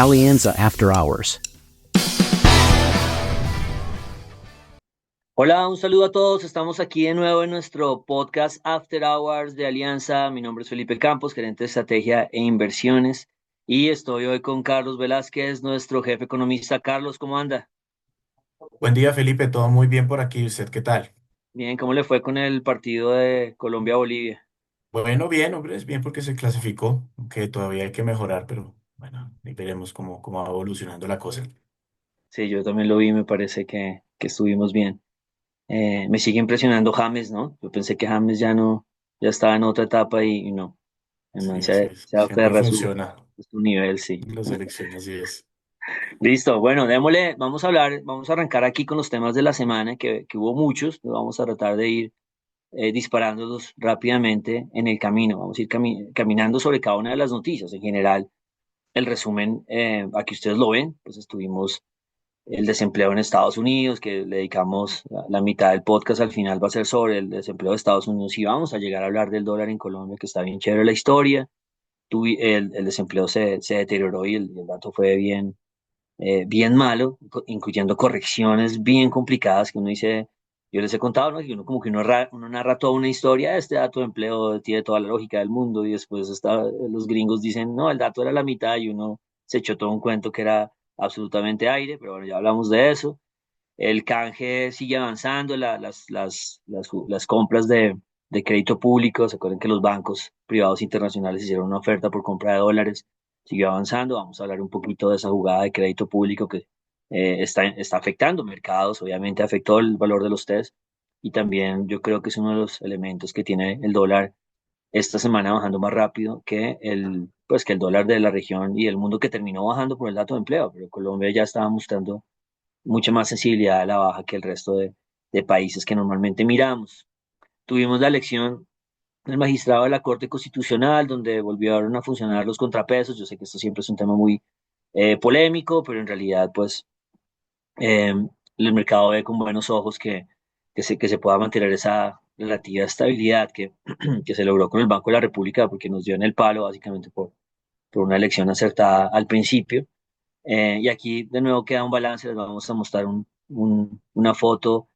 Alianza After Hours. Hola, un saludo a todos. Estamos aquí de nuevo en nuestro podcast After Hours de Alianza. Mi nombre es Felipe Campos, gerente de estrategia e inversiones. Y estoy hoy con Carlos Velázquez, nuestro jefe economista. Carlos, ¿cómo anda? Buen día, Felipe. Todo muy bien por aquí. ¿Usted qué tal? Bien, ¿cómo le fue con el partido de Colombia-Bolivia? Bueno, bien, hombre, es bien porque se clasificó, aunque todavía hay que mejorar, pero bueno, ahí veremos cómo va evolucionando la cosa. Sí, yo también lo vi, me parece que estuvimos bien. Me sigue impresionando James, ¿no? Yo pensé que James ya no, ya estaba en otra etapa y no. El man Sí, así es. se Siempre aferra a funciona su nivel, sí. en las elecciones, así es. Listo, bueno, démosle, vamos a arrancar aquí con los temas de la semana, que hubo muchos, vamos a tratar de ir disparándolos rápidamente en el camino, vamos a ir caminando sobre cada una de las noticias. En general, el resumen, aquí ustedes lo ven, pues estuvimos el desempleo en Estados Unidos, que le dedicamos la mitad del podcast al final va a ser sobre el desempleo de Estados Unidos y vamos a llegar a hablar del dólar en Colombia, que está bien chévere la historia. El desempleo se deterioró y el dato fue bien malo, incluyendo correcciones bien complicadas que uno dice, yo les he contado, ¿no? Que uno como que uno narra toda una historia, este dato de empleo tiene toda la lógica del mundo y después los gringos dicen, no, el dato era la mitad y uno se echó todo un cuento que era absolutamente aire, pero bueno, ya hablamos de eso. El canje sigue avanzando, las compras de crédito público, se acuerdan que los bancos privados internacionales hicieron una oferta por compra de dólares, siguió avanzando, vamos a hablar un poquito de esa jugada de crédito público que está afectando mercados, obviamente afectó el valor de los TES y también yo creo que es uno de los elementos que tiene el dólar esta semana bajando más rápido pues que el dólar de la región y el mundo que terminó bajando por el dato de empleo, pero Colombia ya estaba mostrando mucha más sensibilidad a la baja que el resto de países que normalmente miramos. Tuvimos la elección del magistrado de la Corte Constitucional, donde volvieron a funcionar los contrapesos. Yo sé que esto siempre es un tema muy polémico, pero en realidad, pues, el mercado ve con buenos ojos que se pueda mantener esa relativa estabilidad que se logró con el Banco de la República, porque nos dio en el palo, básicamente, por una elección acertada al principio. Y aquí de nuevo queda un balance, les vamos a mostrar una foto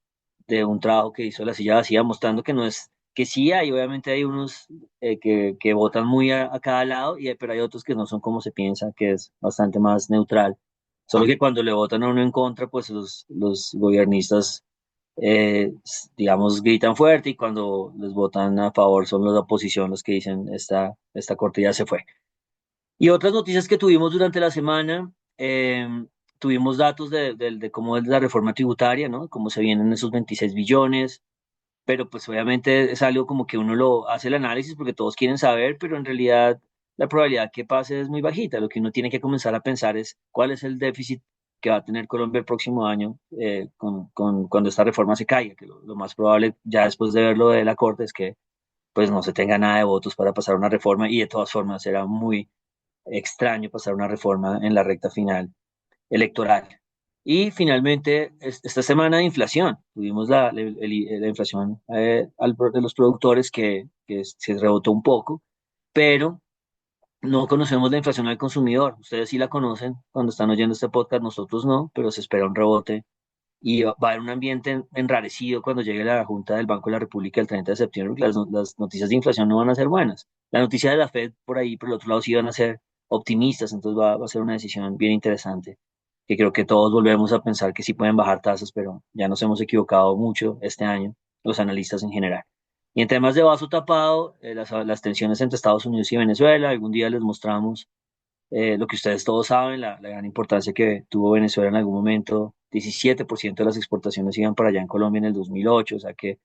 de un trabajo que hizo la silla vacía, mostrando que no es, que sí hay, obviamente hay unos que votan muy a cada lado, pero hay otros que no son como se piensa, que es bastante más neutral. Solo que cuando le votan a uno en contra, pues los gobiernistas, digamos, gritan fuerte y cuando les votan a favor son los de oposición los que dicen, esta corte ya se fue. Y otras noticias que tuvimos durante la semana, tuvimos datos de cómo es la reforma tributaria, ¿no? Cómo se vienen esos 26 billones, pero pues obviamente es algo como que uno lo hace el análisis porque todos quieren saber, pero en realidad la probabilidad que pase es muy bajita. Lo que uno tiene que comenzar a pensar es cuál es el déficit que va a tener Colombia el próximo año cuando esta reforma se caiga, que lo más probable ya después de verlo de la Corte es que pues no se tenga nada de votos para pasar una reforma y de todas formas será muy extraño pasar una reforma en la recta final electoral. Y finalmente, esta semana de inflación, tuvimos la inflación de los productores que se rebotó un poco, pero no conocemos la inflación al consumidor. Ustedes sí la conocen cuando están oyendo este podcast, nosotros no, pero se espera un rebote y va a haber un ambiente enrarecido cuando llegue la Junta del Banco de la República el 30 de septiembre, porque las noticias de inflación no van a ser buenas. La noticia de la Fed por ahí, por el otro lado, sí van a ser optimistas, entonces va a ser una decisión bien interesante, que creo que todos volvemos a pensar que sí pueden bajar tasas, pero ya nos hemos equivocado mucho este año, los analistas en general. Y en temas de vaso tapado, las tensiones entre Estados Unidos y Venezuela, algún día les mostramos lo que ustedes todos saben, la gran importancia que tuvo Venezuela en algún momento, 17% de las exportaciones iban para allá en Colombia en el 2008, o sea que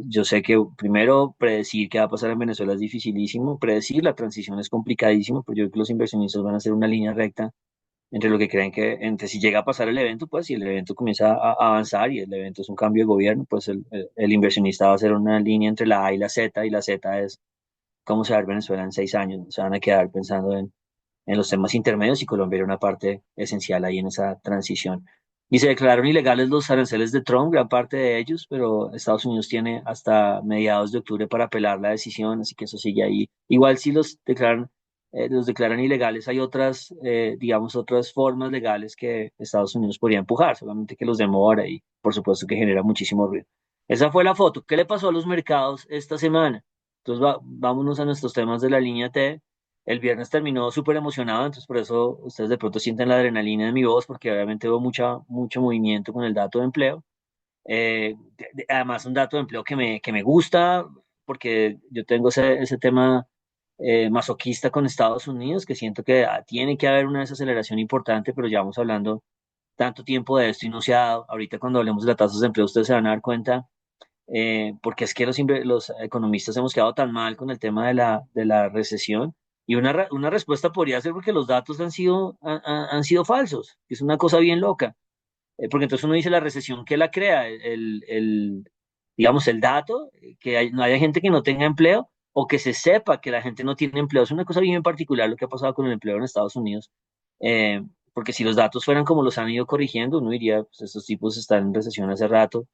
yo sé que primero predecir qué va a pasar en Venezuela es dificilísimo, predecir la transición es complicadísimo, pero yo creo que los inversionistas van a hacer una línea recta entre lo que creen entre si llega a pasar el evento, pues si el evento comienza a avanzar y el evento es un cambio de gobierno, pues el inversionista va a hacer una línea entre la A y la Z es cómo se va a ver Venezuela en 6 años, no se van a quedar pensando en los temas intermedios y Colombia era una parte esencial ahí en esa transición. Y se declararon ilegales los aranceles de Trump, gran parte de ellos, pero Estados Unidos tiene hasta mediados de octubre para apelar la decisión, así que eso sigue ahí. Igual si los declaran los declaran ilegales, hay otras, digamos, otras formas legales que Estados Unidos podría empujar, solamente que los demora y por supuesto que genera muchísimo ruido. Esa fue la foto. ¿Qué le pasó a los mercados esta semana? Entonces vámonos a nuestros temas de la línea T. El viernes terminó súper emocionado, entonces por eso ustedes de pronto sienten la adrenalina de mi voz, porque obviamente hubo mucho movimiento con el dato de empleo. Además, un dato de empleo que me gusta, porque yo tengo ese tema masoquista con Estados Unidos, que siento que tiene que haber una desaceleración importante, pero ya vamos hablando tanto tiempo de esto y no se ha dado. Ahorita cuando hablemos de las tasas de empleo, ustedes se van a dar cuenta, porque es que los economistas hemos quedado tan mal con el tema de la recesión. Y una respuesta podría ser porque los datos han sido falsos, que es una cosa bien loca. Porque entonces uno dice la recesión que la crea, digamos, el dato, que no haya gente que no tenga empleo o que se sepa que la gente no tiene empleo. Es una cosa bien particular lo que ha pasado con el empleo en Estados Unidos. Porque si los datos fueran como los han ido corrigiendo, uno diría, pues estos tipos están en recesión hace rato,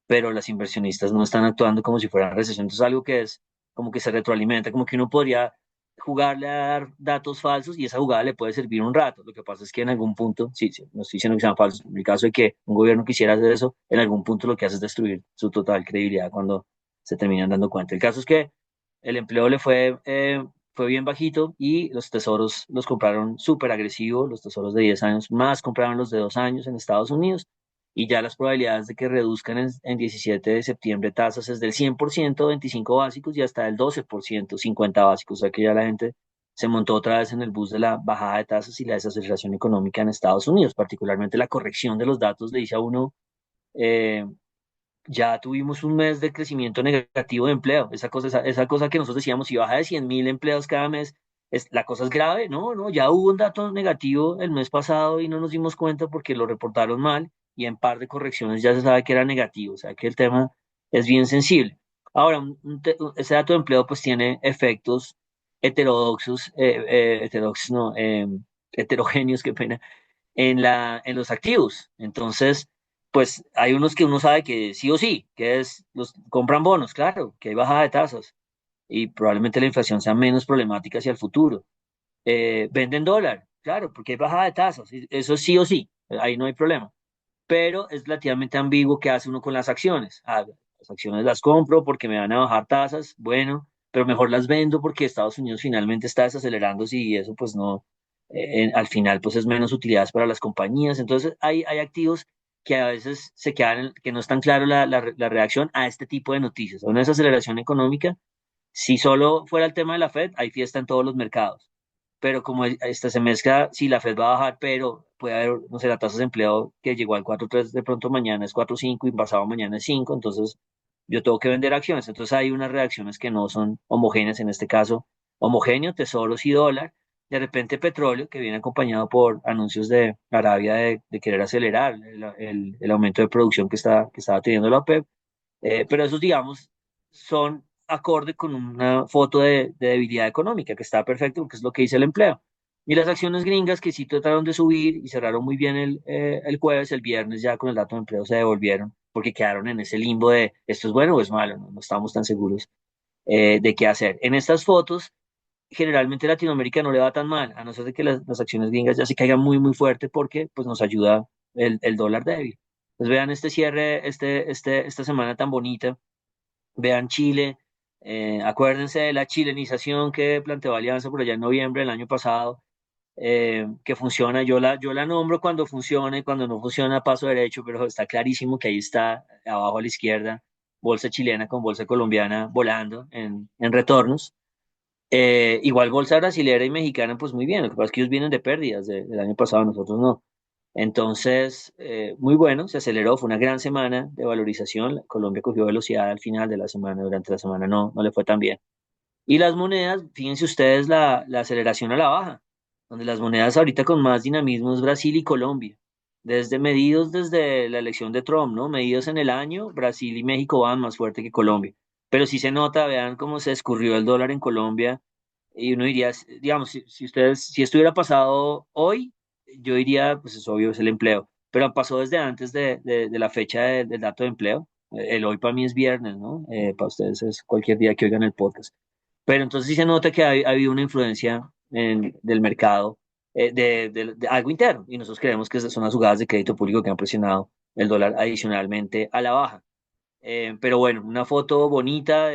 pero las inversionistas no están actuando como si fueran recesión. Entonces, algo que es como que se retroalimenta, como que uno podría jugarle a dar datos falsos y esa jugada le puede servir un rato. Lo que pasa es que en algún punto, sí, sí, no estoy diciendo que sean falsos, en el caso de que un gobierno quisiera hacer eso, en algún punto lo que hace es destruir su total credibilidad cuando se terminan dando cuenta. El caso es que el empleo fue bien bajito y los tesoros los compraron súper agresivo, los tesoros de 10 años más compraron los de 2 años en Estados Unidos y ya las probabilidades de que reduzcan en 17 de septiembre tasas es del 100%, 25 básicos y hasta el 12%, 50 básicos. O sea que ya la gente se montó otra vez en el bus de la bajada de tasas y la desaceleración económica en Estados Unidos, particularmente la corrección de los datos le dice a uno, eh, ya tuvimos un mes de crecimiento negativo de empleo. Esa cosa que nosotros decíamos, si baja de 100.000 empleos cada mes, la cosa es grave. No, no, ya hubo un dato negativo el mes pasado y no nos dimos cuenta porque lo reportaron mal y en par de correcciones ya se sabe que era negativo. O sea que el tema es bien sensible. Ahora, ese dato de empleo pues tiene efectos heterodoxos no, heterogéneos, qué pena, en los activos. Entonces, pues hay unos que uno sabe que sí o sí, que es, los compran bonos, claro, que hay bajada de tasas y probablemente la inflación sea menos problemática hacia el futuro. Venden dólar, claro, porque hay bajada de tasas, eso sí o sí, ahí no hay problema. Pero es relativamente ambiguo qué hace uno con las acciones. Las acciones las compro porque me van a bajar tasas, bueno, pero mejor las vendo porque Estados Unidos finalmente está desacelerándose y eso pues no, al final pues es menos utilidades para las compañías. Entonces hay activos que a veces se quedan, que no es tan claro la reacción a este tipo de noticias. A una desaceleración económica, si solo fuera el tema de la Fed, hay fiesta en todos los mercados, pero como esta se mezcla, si la Fed va a bajar, pero puede haber, no sé, la tasa de empleo que llegó al 4,3 de pronto mañana es 4,5 y pasado mañana es 5, entonces yo tengo que vender acciones. Entonces hay unas reacciones que no son homogéneas, en este caso, homogéneo, tesoros y dólar. De repente petróleo, que viene acompañado por anuncios de Arabia de querer acelerar el aumento de producción que estaba teniendo la OPEP, pero esos, digamos, son acorde con una foto de debilidad económica, que está perfecto porque es lo que dice el empleo. Y las acciones gringas que sí trataron de subir y cerraron muy bien el jueves, el viernes ya con el dato de empleo se devolvieron porque quedaron en ese limbo de esto es bueno o es malo, no estamos tan seguros de qué hacer. En estas fotos, generalmente Latinoamérica no le va tan mal, a no ser de que las acciones gringas ya se caigan muy, muy fuerte porque pues, nos ayuda el dólar débil. Pues vean este cierre, esta semana tan bonita. Vean Chile, acuérdense de la chilenización que planteó Alianza por allá en noviembre del año pasado, que funciona. Yo la nombro cuando funciona y cuando no funciona paso derecho, pero está clarísimo que ahí está, abajo a la izquierda, bolsa chilena con bolsa colombiana volando en retornos. Igual bolsa brasilera y mexicana, pues muy bien. Lo que pasa es que ellos vienen de pérdidas del año pasado, nosotros no. Entonces, muy bueno, se aceleró, fue una gran semana de valorización. Colombia cogió velocidad al final de la semana, durante la semana no le fue tan bien. Y las monedas, fíjense ustedes la aceleración a la baja, donde las monedas ahorita con más dinamismo es Brasil y Colombia. Desde la elección de Trump, ¿no? Medidos en el año, Brasil y México van más fuerte que Colombia. Pero sí se nota, vean cómo se escurrió el dólar en Colombia. Y uno diría, digamos, si estuviera pasado hoy, yo diría, pues es obvio, es el empleo. Pero pasó desde antes de la fecha del dato de empleo. El hoy para mí es viernes, ¿no? Para ustedes es cualquier día que oigan el podcast. Pero entonces sí se nota que ha habido una influencia del mercado de algo interno. Y nosotros creemos que esas son las jugadas de crédito público que han presionado el dólar adicionalmente a la baja. Pero bueno, una foto bonita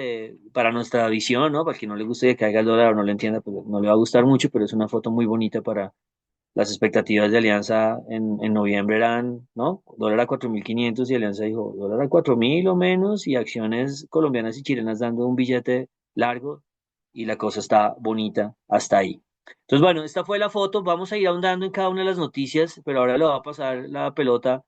para nuestra visión, ¿no? Para quien no le guste que caiga el dólar o no lo entienda, pues no le va a gustar mucho, pero es una foto muy bonita para las expectativas de Alianza en noviembre eran, ¿no? Dólar a 4.500 y Alianza dijo, dólar a 4.000 o menos y acciones colombianas y chilenas dando un billete largo y la cosa está bonita hasta ahí. Entonces, bueno, esta fue la foto. Vamos a ir ahondando en cada una de las noticias, pero ahora le va a pasar la pelota,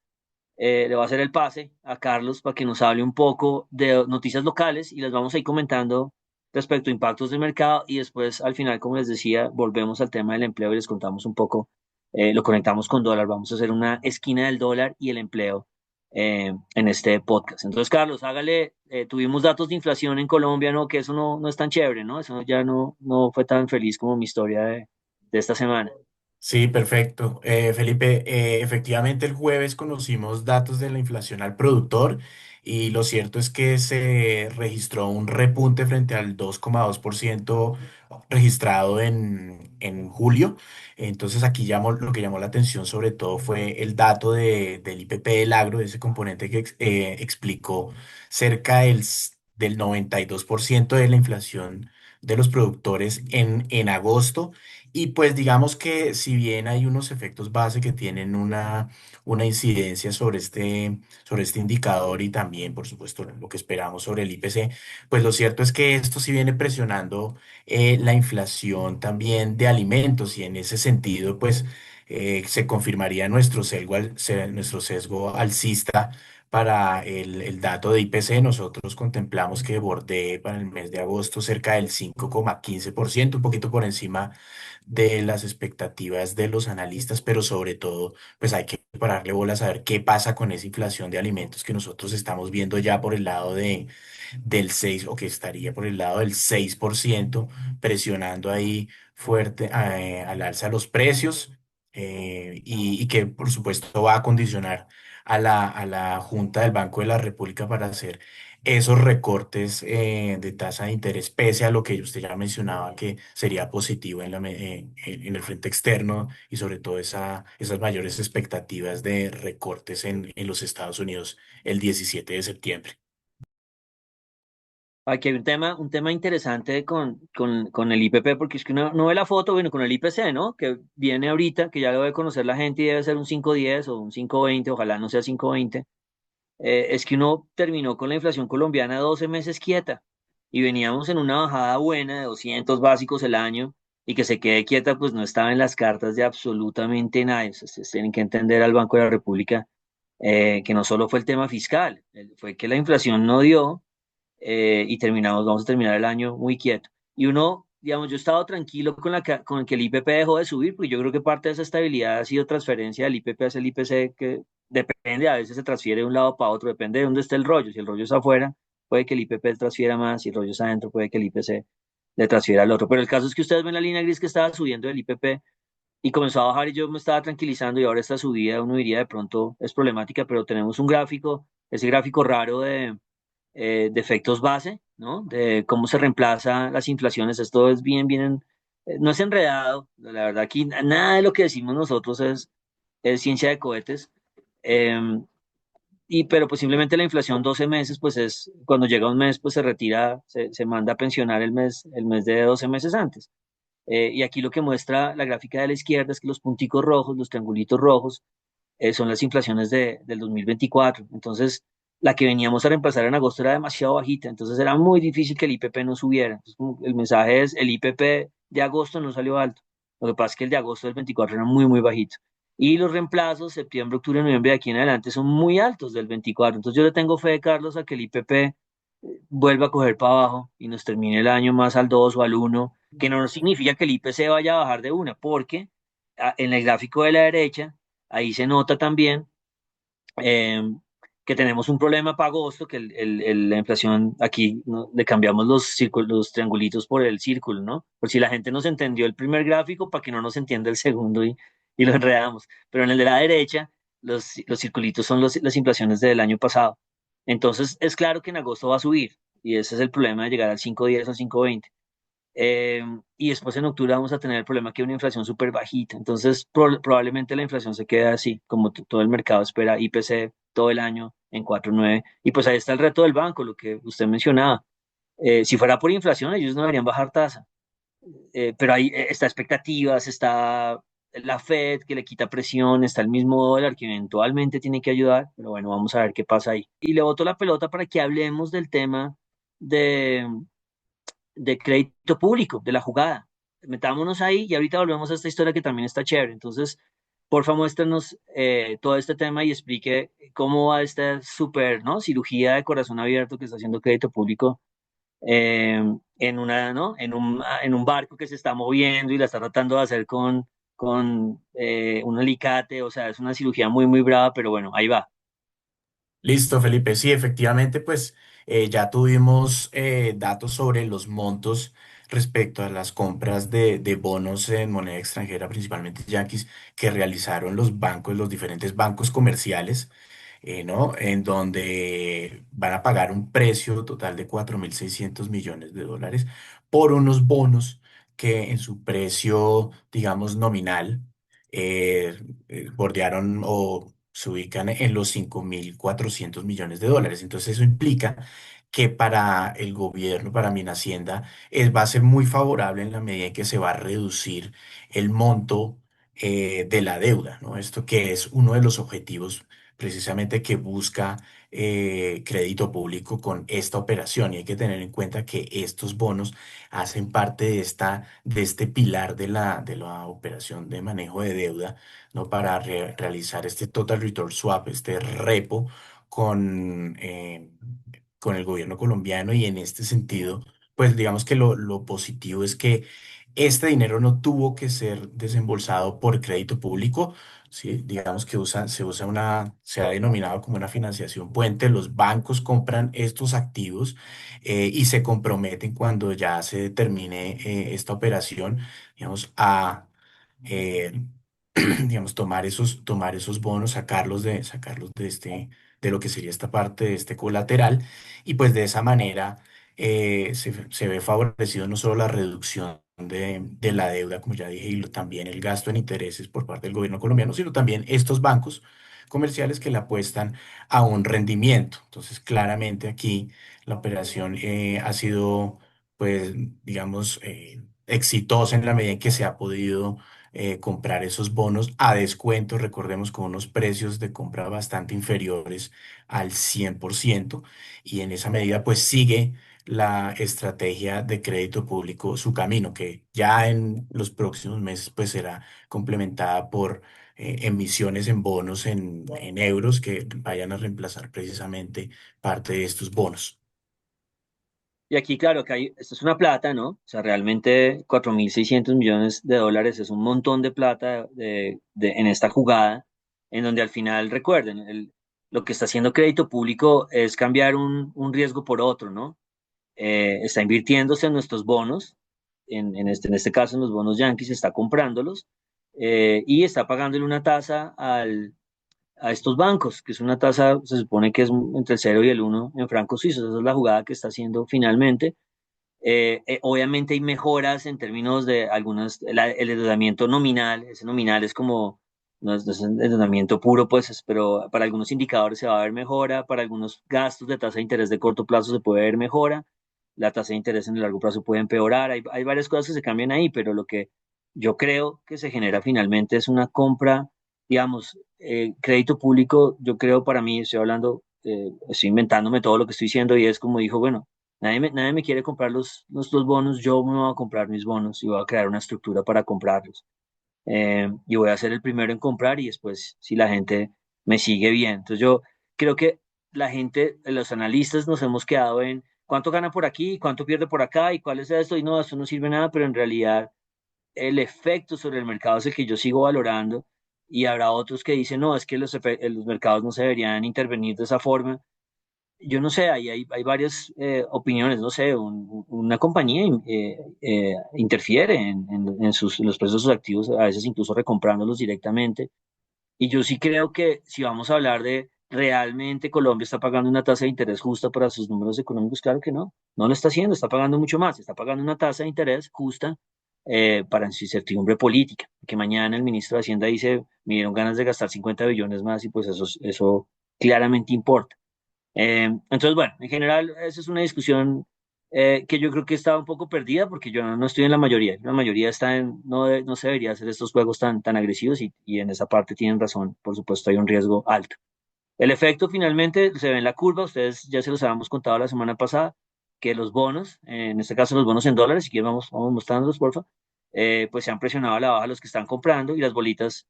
le va a hacer el pase a Carlos para que nos hable un poco de noticias locales y las vamos a ir comentando respecto a impactos del mercado y después al final, como les decía, volvemos al tema del empleo y les contamos un poco, lo conectamos con dólar, vamos a hacer una esquina del dólar y el empleo en este podcast. Entonces, Carlos, hágale, tuvimos datos de inflación en Colombia, ¿no? Que eso no es tan chévere, ¿no? Eso ya no fue tan feliz como mi historia de esta semana. Sí, perfecto. Felipe, efectivamente el jueves conocimos datos de la inflación al productor y lo cierto es que se registró un repunte frente al 2,2% registrado en julio. Entonces aquí lo que llamó la atención sobre todo fue el dato del IPP del agro, de ese componente que explicó cerca del 92% de la inflación de los productores en agosto. Y pues digamos que si bien hay unos efectos base que tienen una incidencia sobre este indicador y también, por supuesto, lo que esperamos sobre el IPC, pues lo cierto es que esto sí viene presionando la inflación también de alimentos y en ese sentido, pues se confirmaría nuestro sesgo alcista. Para el dato de IPC, nosotros contemplamos que bordee para el mes de agosto cerca del 5,15%, un poquito por encima de las expectativas de los analistas, pero sobre todo, pues hay que pararle bolas a ver qué pasa con esa inflación de alimentos que nosotros estamos viendo ya por el lado del 6 o que estaría por el lado del 6% presionando ahí fuerte al alza los precios y que por supuesto va a condicionar a la Junta del Banco de la República para hacer esos recortes de tasa de interés, pese a lo que usted ya mencionaba que sería positivo en el frente externo y sobre todo esas mayores expectativas de recortes en los Estados Unidos el 17 de septiembre. Aquí hay un tema interesante con el IPP, porque es que uno no ve la foto, bueno, con el IPC, ¿no? Que viene ahorita, que ya lo debe conocer la gente y debe ser un 5,10 o un 5,20, ojalá no sea 5,20. Es que uno terminó con la inflación colombiana 12 meses quieta y veníamos en una bajada buena de 200 básicos el año y que se quede quieta, pues no estaba en las cartas de absolutamente nadie. O sea, ustedes tienen que entender al Banco de la República que no solo fue el tema fiscal, fue que la inflación no dio y vamos a terminar el año muy quieto. Y uno, digamos, yo he estado tranquilo con que el IPP dejó de subir, porque yo creo que parte de esa estabilidad ha sido transferencia del IPP hacia el IPC, que depende, a veces se transfiere de un lado para otro, depende de dónde esté el rollo. Si el rollo es afuera, puede que el IPP transfiera más, si el rollo es adentro, puede que el IPC le transfiera al otro. Pero el caso es que ustedes ven la línea gris que estaba subiendo del IPP y comenzó a bajar y yo me estaba tranquilizando y ahora esta subida uno diría de pronto es problemática, pero tenemos un gráfico, ese gráfico raro de efectos base, ¿no? De cómo se reemplaza las inflaciones. Esto es bien, no es enredado. La verdad, aquí nada de lo que decimos nosotros es ciencia de cohetes. Eh, pero pues simplemente la inflación 12 meses, pues es, cuando llega un mes, pues se retira, se manda a pensionar el mes de 12 meses antes. Y aquí lo que muestra la gráfica de la izquierda es que los punticos rojos, los triangulitos rojos, son las inflaciones del 2024. Entonces, la que veníamos a reemplazar en agosto era demasiado bajita, entonces era muy difícil que el IPP no subiera. Entonces, como el mensaje es, el IPP de agosto no salió alto. Lo que pasa es que el de agosto del 24 era muy bajito. Y los reemplazos, septiembre, octubre, noviembre, de aquí en adelante, son muy altos del 24. Entonces yo le tengo fe, Carlos, a que el IPP vuelva a coger para abajo y nos termine el año más al 2 o al 1, que no significa que el IPC vaya a bajar de una, porque en el gráfico de la derecha, ahí se nota también eh, que tenemos un problema para agosto, que la inflación aquí, ¿no? Le cambiamos los triangulitos por el círculo, ¿no? Por si la gente nos entendió el primer gráfico, para que no nos entienda el segundo y lo enredamos. Pero en el de la derecha, los circulitos son las inflaciones del año pasado. Entonces, es claro que en agosto va a subir, y ese es el problema de llegar al 5,10 o 5,20. Eh, y después en octubre vamos a tener el problema que hay una inflación súper bajita. Entonces, probablemente la inflación se quede así, como todo el mercado espera IPC todo el año en 4,9. Y pues ahí está el reto del banco, lo que usted mencionaba. Si fuera por inflación, ellos no deberían bajar tasa. Pero ahí está expectativas, está la Fed que le quita presión, está el mismo dólar que eventualmente tiene que ayudar. Pero bueno, vamos a ver qué pasa ahí. Y le boto la pelota para que hablemos del tema de de crédito público, de la jugada. Metámonos ahí y ahorita volvemos a esta historia que también está chévere. Entonces, porfa, muéstranos todo este tema y explique cómo va esta súper, ¿no? Cirugía de corazón abierto que está haciendo crédito público en una, ¿no? En un barco que se está moviendo y la está tratando de hacer con un alicate. O sea, es una cirugía muy, muy brava, pero bueno, ahí va. Listo, Felipe. Sí, efectivamente, pues ya tuvimos datos sobre los montos respecto a las compras de bonos en moneda extranjera, principalmente yanquis, que realizaron los bancos, los diferentes bancos comerciales, ¿no? En donde van a pagar un precio total de 4.600 millones de dólares por unos bonos que en su precio, digamos, nominal, eh, bordearon o se ubican en los 5.400 millones de dólares. Entonces eso implica que para el gobierno, para Hacienda, va a ser muy favorable en la medida en que se va a reducir el monto de la deuda, ¿no? Esto que es uno de los objetivos precisamente que busca crédito público con esta operación. Y hay que tener en cuenta que estos bonos hacen parte de este pilar de la operación de manejo de deuda, ¿no? Para realizar este Total Return Swap, este repo con, eh, con el gobierno colombiano. Y en este sentido, pues digamos que lo positivo es que este dinero no tuvo que ser desembolsado por crédito público. Sí, digamos que se ha denominado como una financiación puente. Los bancos compran estos activos y se comprometen cuando ya se termine esta operación, digamos, a eh, digamos, tomar esos bonos, de lo que sería esta parte de este colateral. Y pues de esa manera se ve favorecido no solo la reducción de la deuda, como ya dije, y también el gasto en intereses por parte del gobierno colombiano, sino también estos bancos comerciales que le apuestan a un rendimiento. Entonces, claramente aquí la operación ha sido, pues, digamos, exitosa en la medida en que se ha podido comprar esos bonos a descuento, recordemos, con unos precios de compra bastante inferiores al 100%. Y en esa medida pues sigue la estrategia de crédito público su camino, que ya en los próximos meses pues será complementada por emisiones en bonos en euros que vayan a reemplazar precisamente parte de estos bonos. Y aquí, claro, que esto es una plata, ¿no? O sea, realmente 4.600 millones de dólares es un montón de plata en esta jugada, en donde al final, recuerden, lo que está haciendo crédito público es cambiar un riesgo por otro, ¿no? Está invirtiéndose en nuestros bonos, en este caso en los bonos yanquis, está comprándolos y está pagándole una tasa a estos bancos, que es una tasa, se supone que es entre el 0 y el 1 en francos suizos. Esa es la jugada que está haciendo finalmente. Obviamente hay mejoras en términos de algunas, el endeudamiento nominal. Ese nominal es como, no es endeudamiento puro, pues, pero para algunos indicadores se va a ver mejora, para algunos gastos de tasa de interés de corto plazo se puede ver mejora, la tasa de interés en el largo plazo puede empeorar. Hay varias cosas que se cambian ahí, pero lo que yo creo que se genera finalmente es una compra, digamos, crédito público. Yo creo, para mí, estoy hablando, estoy inventándome todo lo que estoy diciendo, y es como dijo, bueno, nadie me quiere comprar los bonos, yo me voy a comprar mis bonos y voy a crear una estructura para comprarlos. Y voy a ser el primero en comprar y después, si la gente me sigue bien. Entonces yo creo que la gente, los analistas nos hemos quedado en cuánto gana por aquí, cuánto pierde por acá y cuál es esto, y no, esto no sirve nada, pero en realidad el efecto sobre el mercado es el que yo sigo valorando. Y habrá otros que dicen, no, es que los mercados no se deberían intervenir de esa forma. Yo no sé, hay varias opiniones. No sé, una compañía interfiere en los precios de sus activos, a veces incluso recomprándolos directamente. Y yo sí creo que si vamos a hablar de ¿realmente Colombia está pagando una tasa de interés justa para sus números económicos? Claro que no, no lo está haciendo, está pagando mucho más, está pagando una tasa de interés justa para su incertidumbre política, que mañana el ministro de Hacienda dice, me dieron ganas de gastar 50 billones más y pues eso claramente importa. Entonces, bueno, en general, esa es una discusión que yo creo que estaba un poco perdida porque yo no estoy en la mayoría está en, no se debería hacer estos juegos tan agresivos y en esa parte tienen razón, por supuesto hay un riesgo alto. El efecto finalmente se ve en la curva, ustedes ya se los habíamos contado la semana pasada, que los bonos, en este caso los bonos en dólares, si quieren vamos mostrándolos, porfa, pues se han presionado a la baja los que están comprando y las bolitas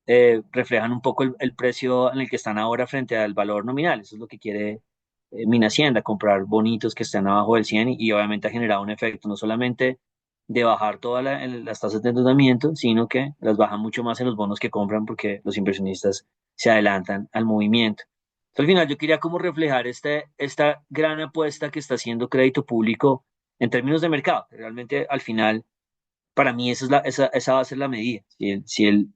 reflejan un poco el precio en el que están ahora frente al valor nominal. Eso es lo que quiere Hacienda, comprar bonitos que estén abajo del 100 y obviamente ha generado un efecto no solamente de bajar todas las tasas de endeudamiento, sino que las baja mucho más en los bonos que compran porque los inversionistas se adelantan al movimiento. Entonces, al final yo quería como reflejar esta gran apuesta que está haciendo crédito público en términos de mercado. Realmente al final, para mí esa va a ser la medida. Si el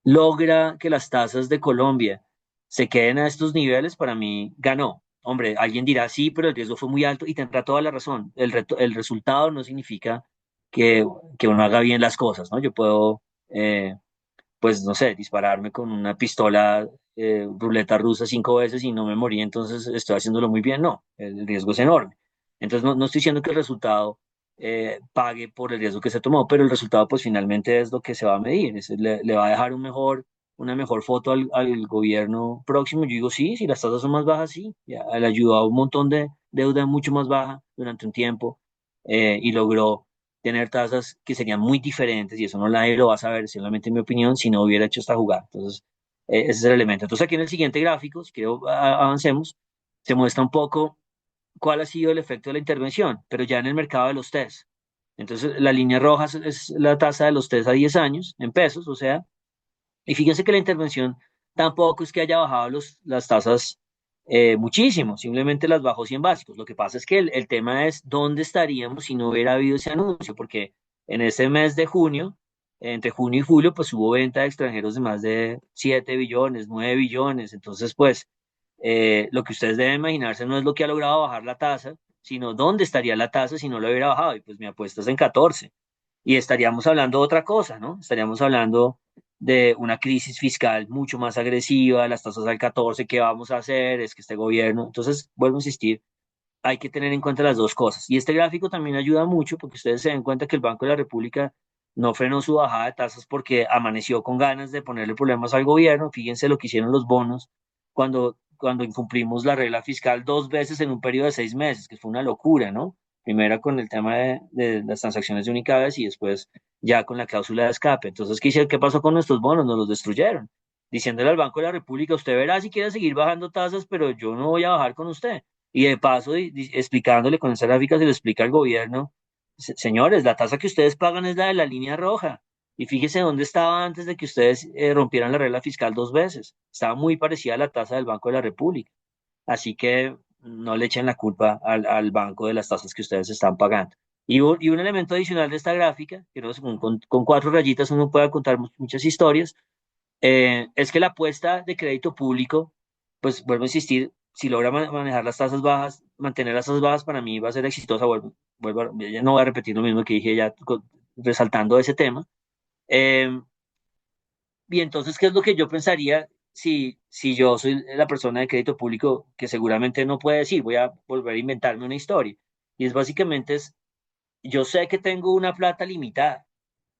logra que las tasas de Colombia se queden a estos niveles, para mí ganó. Hombre, alguien dirá sí, pero el riesgo fue muy alto y tendrá toda la razón. El resultado no significa que uno haga bien las cosas, ¿no? Yo puedo, pues, no sé, dispararme con una pistola ruleta rusa 5 veces y no me morí, entonces estoy haciéndolo muy bien. No, el riesgo es enorme. Entonces, no estoy diciendo que el resultado pague por el riesgo que se tomó, pero el resultado pues finalmente es lo que se va a medir, le va a dejar una mejor foto al gobierno próximo. Yo digo, sí, si las tasas son más bajas, sí, ya le ayudó a un montón de deuda mucho más baja durante un tiempo y logró tener tasas que serían muy diferentes y eso no nadie lo va a saber, solamente en mi opinión, si no hubiera hecho esta jugada. Entonces, ese es el elemento. Entonces, aquí en el siguiente gráfico, si quiero avancemos, se muestra un poco cuál ha sido el efecto de la intervención, pero ya en el mercado de los test. Entonces, la línea roja es la tasa de los test a 10 años en pesos, o sea, y fíjense que la intervención tampoco es que haya bajado las tasas muchísimo, simplemente las bajó 100 básicos. Lo que pasa es que el tema es dónde estaríamos si no hubiera habido ese anuncio, porque en ese mes de junio, entre junio y julio, pues hubo venta de extranjeros de más de 7 billones, 9 billones. Entonces, pues, lo que ustedes deben imaginarse no es lo que ha logrado bajar la tasa, sino dónde estaría la tasa si no lo hubiera bajado. Y pues mi apuesta es en 14. Y estaríamos hablando de otra cosa, ¿no? Estaríamos hablando de una crisis fiscal mucho más agresiva, las tasas al 14, ¿qué vamos a hacer? Es que este gobierno, entonces, vuelvo a insistir, hay que tener en cuenta las dos cosas. Y este gráfico también ayuda mucho porque ustedes se den cuenta que el Banco de la República no frenó su bajada de tasas porque amaneció con ganas de ponerle problemas al gobierno. Fíjense lo que hicieron los bonos cuando incumplimos la regla fiscal 2 veces en un periodo de 6 meses, que fue una locura, ¿no? Primera con el tema de las transacciones de única vez y después ya con la cláusula de escape. Entonces, ¿qué pasó con nuestros bonos? Nos los destruyeron. Diciéndole al Banco de la República, usted verá si quiere seguir bajando tasas, pero yo no voy a bajar con usted. Y de paso, explicándole con esa gráfica, se le explica al gobierno, señores, la tasa que ustedes pagan es la de la línea roja. Y fíjese dónde estaba antes de que ustedes rompieran la regla fiscal 2 veces. Estaba muy parecida a la tasa del Banco de la República. Así que no le echen la culpa al banco de las tasas que ustedes están pagando. Y un elemento adicional de esta gráfica, que no, con 4 rayitas uno puede contar muchas historias, es que la apuesta de crédito público, pues vuelvo a insistir, si logra manejar las tasas bajas, mantener las tasas bajas, para mí va a ser exitosa. Ya no voy a repetir lo mismo que dije ya resaltando ese tema. Eh, y entonces, ¿qué es lo que yo pensaría si yo soy la persona de crédito público que seguramente no puede decir, voy a volver a inventarme una historia? Y es básicamente, yo sé que tengo una plata limitada.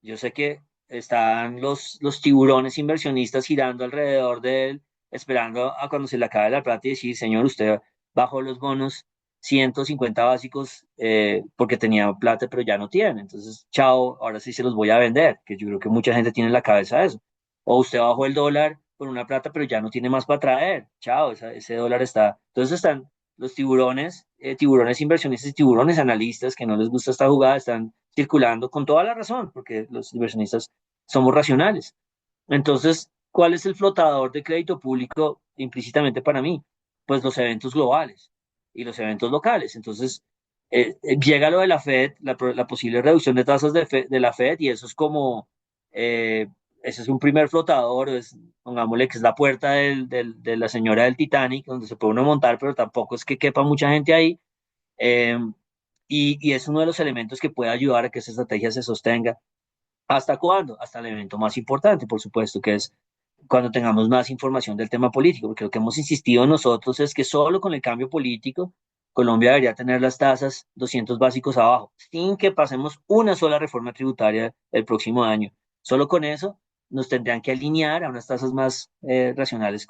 Yo sé que están los tiburones inversionistas girando alrededor de él, esperando a cuando se le acabe la plata y decir, señor, usted bajó los bonos 150 básicos porque tenía plata, pero ya no tiene. Entonces, chao, ahora sí se los voy a vender, que yo creo que mucha gente tiene en la cabeza eso. O usted bajó el dólar por una plata, pero ya no tiene más para traer. Chao, ese dólar está. Entonces están los tiburones, tiburones inversionistas y tiburones analistas que no les gusta esta jugada, están circulando con toda la razón, porque los inversionistas somos racionales. Entonces, ¿cuál es el flotador de crédito público implícitamente para mí? Pues los eventos globales y los eventos locales. Entonces, llega lo de la Fed, la posible reducción de tasas de la Fed, y eso es como ese es un primer flotador, pongámosle que es la puerta de la señora del Titanic, donde se puede uno montar, pero tampoco es que quepa mucha gente ahí. Eh, y es uno de los elementos que puede ayudar a que esa estrategia se sostenga. ¿Hasta cuándo? Hasta el evento más importante, por supuesto, que es cuando tengamos más información del tema político, porque lo que hemos insistido nosotros es que solo con el cambio político Colombia debería tener las tasas 200 básicos abajo, sin que pasemos una sola reforma tributaria el próximo año. Solo con eso nos tendrían que alinear a unas tasas más racionales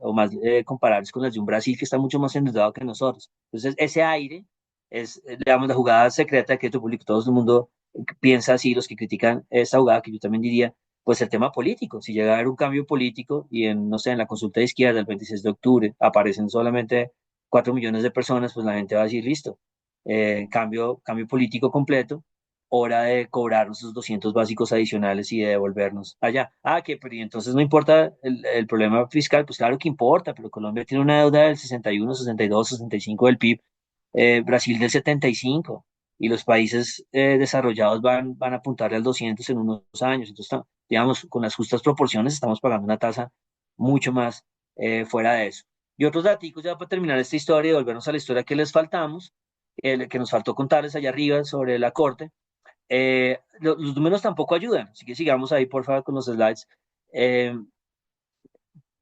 o más comparables con las de un Brasil que está mucho más endeudado que nosotros. Entonces, ese aire es, digamos, la jugada secreta que tu público, todo el mundo piensa así, los que critican esta jugada, que yo también diría, pues el tema político. Si llega a haber un cambio político y en, no sé, en la consulta de izquierda el 26 de octubre aparecen solamente 4 millones de personas, pues la gente va a decir, listo, cambio político completo, hora de cobrar esos 200 básicos adicionales y de devolvernos allá. Ah, que pero y entonces no importa el problema fiscal, pues claro que importa, pero Colombia tiene una deuda del 61, 62, 65 del PIB, Brasil del 75 y los países desarrollados van a apuntarle al 200 en unos años. Entonces, digamos, con las justas proporciones estamos pagando una tasa mucho más fuera de eso. Y otros datos ya para terminar esta historia y volvernos a la historia que les faltamos, que nos faltó contarles allá arriba sobre la corte. Los números tampoco ayudan, así que sigamos ahí, por favor, con los slides. Eh,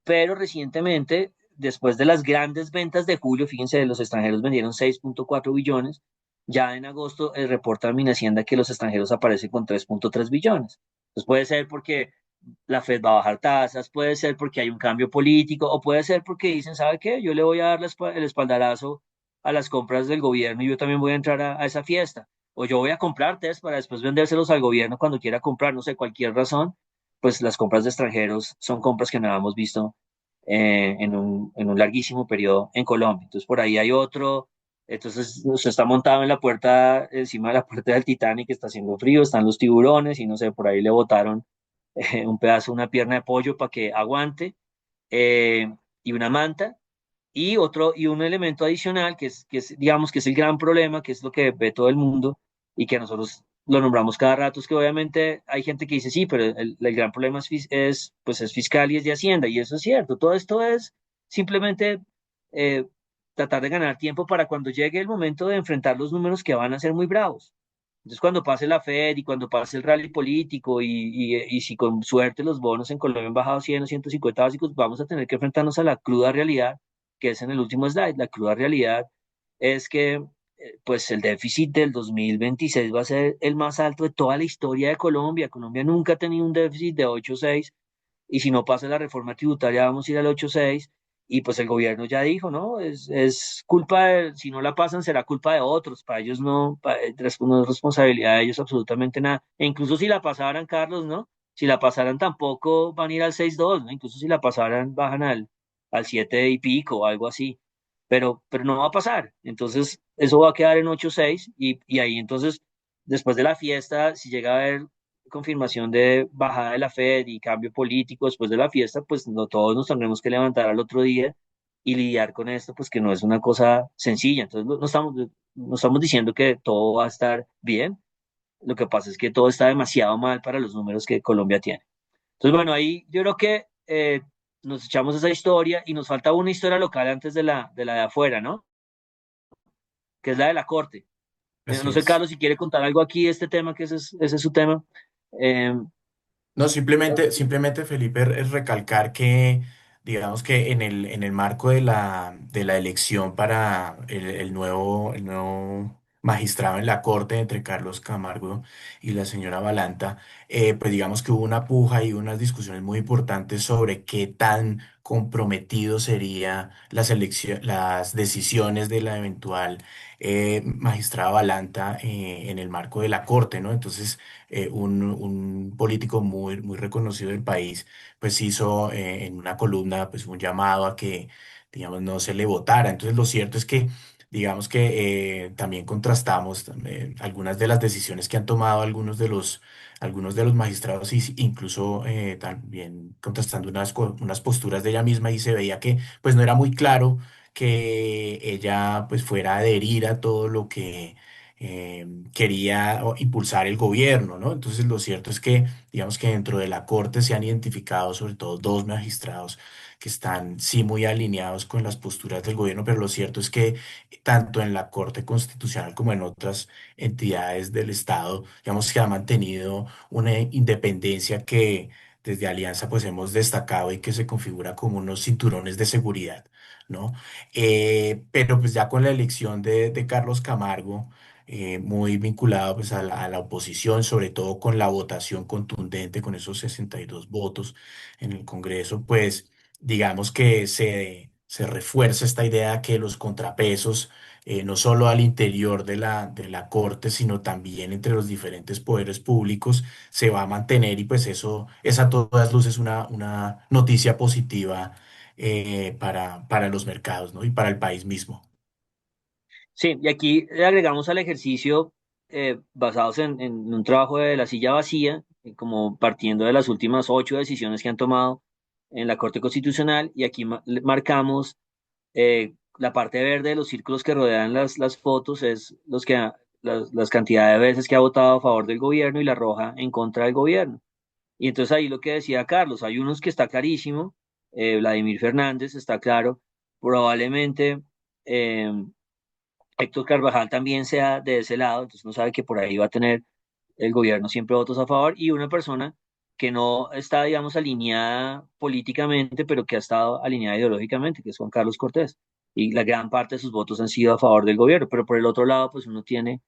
pero recientemente, después de las grandes ventas de julio, fíjense, los extranjeros vendieron 6.4 billones, ya en agosto reporta mi Hacienda que los extranjeros aparecen con 3.3 billones. Entonces puede ser porque la Fed va a bajar tasas, puede ser porque hay un cambio político, o puede ser porque dicen, ¿sabe qué? Yo le voy a dar el espaldarazo a las compras del gobierno y yo también voy a entrar a esa fiesta. O yo voy a comprar test para después vendérselos al gobierno cuando quiera comprar, no sé, cualquier razón, pues las compras de extranjeros son compras que no habíamos visto en un larguísimo periodo en Colombia. Entonces, por ahí hay otro, entonces se está montado en la puerta, encima de la puerta del Titanic, está haciendo frío, están los tiburones y no sé, por ahí le botaron un pedazo, una pierna de pollo para que aguante eh, y una manta. Y un elemento adicional digamos, que es el gran problema, que es lo que ve todo el mundo y que nosotros lo nombramos cada rato, es que obviamente hay gente que dice, sí, pero el gran problema pues es fiscal y es de Hacienda, y eso es cierto. Todo esto es simplemente eh, tratar de ganar tiempo para cuando llegue el momento de enfrentar los números que van a ser muy bravos. Entonces, cuando pase la Fed y cuando pase el rally político y si con suerte los bonos en Colombia han bajado 100 o 150 básicos, vamos a tener que enfrentarnos a la cruda realidad, que es en el último slide. La cruda realidad es que pues el déficit del 2026 va a ser el más alto de toda la historia de Colombia. Colombia nunca ha tenido un déficit de 8,6 y si no pasa la reforma tributaria vamos a ir al 8,6 y pues el gobierno ya dijo, ¿no? Es culpa si no la pasan será culpa de otros, para ellos no es responsabilidad de ellos absolutamente nada. E incluso si la pasaran, Carlos, ¿no? Si la pasaran tampoco van a ir al 6,2, ¿no? Incluso si la pasaran bajan al 7 y pico o algo así. Pero no va a pasar. Entonces, eso va a quedar en 8,6 y ahí entonces, después de la fiesta, si llega a haber confirmación de bajada de la Fed y cambio político después de la fiesta, pues no todos nos tendremos que levantar al otro día y lidiar con esto, pues que no es una cosa sencilla. Entonces no estamos diciendo que todo va a estar bien, lo que pasa es que todo está demasiado mal para los números que Colombia tiene. Entonces, bueno, ahí yo creo que nos echamos esa historia y nos falta una historia local antes de la de afuera, ¿no? Que es la de la corte. No Así sé, es. Carlos, si quiere contar algo aquí de este tema, que ese es su tema. Eh, No, simplemente Felipe, es recalcar que, digamos que en el marco de la elección para el nuevo magistrado en la Corte entre Carlos Camargo y la señora Balanta, pues digamos que hubo una puja y unas discusiones muy importantes sobre qué tan comprometido sería las decisiones de la eventual magistrada Balanta en el marco de la Corte, ¿no? Entonces, un político muy, muy reconocido del país, pues hizo en una columna pues un llamado a que, digamos, no se le votara. Entonces, lo cierto es que, digamos que también contrastamos algunas de las decisiones que han tomado algunos de los magistrados, y incluso también contrastando unas posturas de ella misma, y se veía que pues no era muy claro que ella pues fuera a adherir a todo lo que quería impulsar el gobierno, ¿no? Entonces lo cierto es que, digamos que dentro de la Corte se han identificado sobre todo dos magistrados que están sí muy alineados con las posturas del gobierno, pero lo cierto es que tanto en la Corte Constitucional como en otras entidades del Estado, digamos que ha mantenido una independencia que desde Alianza pues hemos destacado y que se configura como unos cinturones de seguridad, ¿no? Pero pues ya con la elección de Carlos Camargo, muy vinculado pues a la oposición, sobre todo con la votación contundente, con esos 62 votos en el Congreso, pues digamos que se refuerza esta idea que los contrapesos, no solo al interior de la Corte, sino también entre los diferentes poderes públicos, se va a mantener y pues eso es a todas luces una noticia positiva para los mercados, ¿no? Y para el país mismo. Sí, y aquí le agregamos al ejercicio basados en un trabajo de la silla vacía, como partiendo de las últimas 8 decisiones que han tomado en la Corte Constitucional, y aquí le marcamos la parte verde de los círculos que rodean las fotos, es las cantidades de veces que ha votado a favor del gobierno y la roja en contra del gobierno. Y entonces ahí lo que decía Carlos, hay unos que está clarísimo, Vladimir Fernández está claro, probablemente... eh, Héctor Carvajal también sea de ese lado, entonces uno sabe que por ahí va a tener el gobierno siempre votos a favor y una persona que no está, digamos, alineada políticamente, pero que ha estado alineada ideológicamente, que es Juan Carlos Cortés. Y la gran parte de sus votos han sido a favor del gobierno, pero por el otro lado, pues uno tiene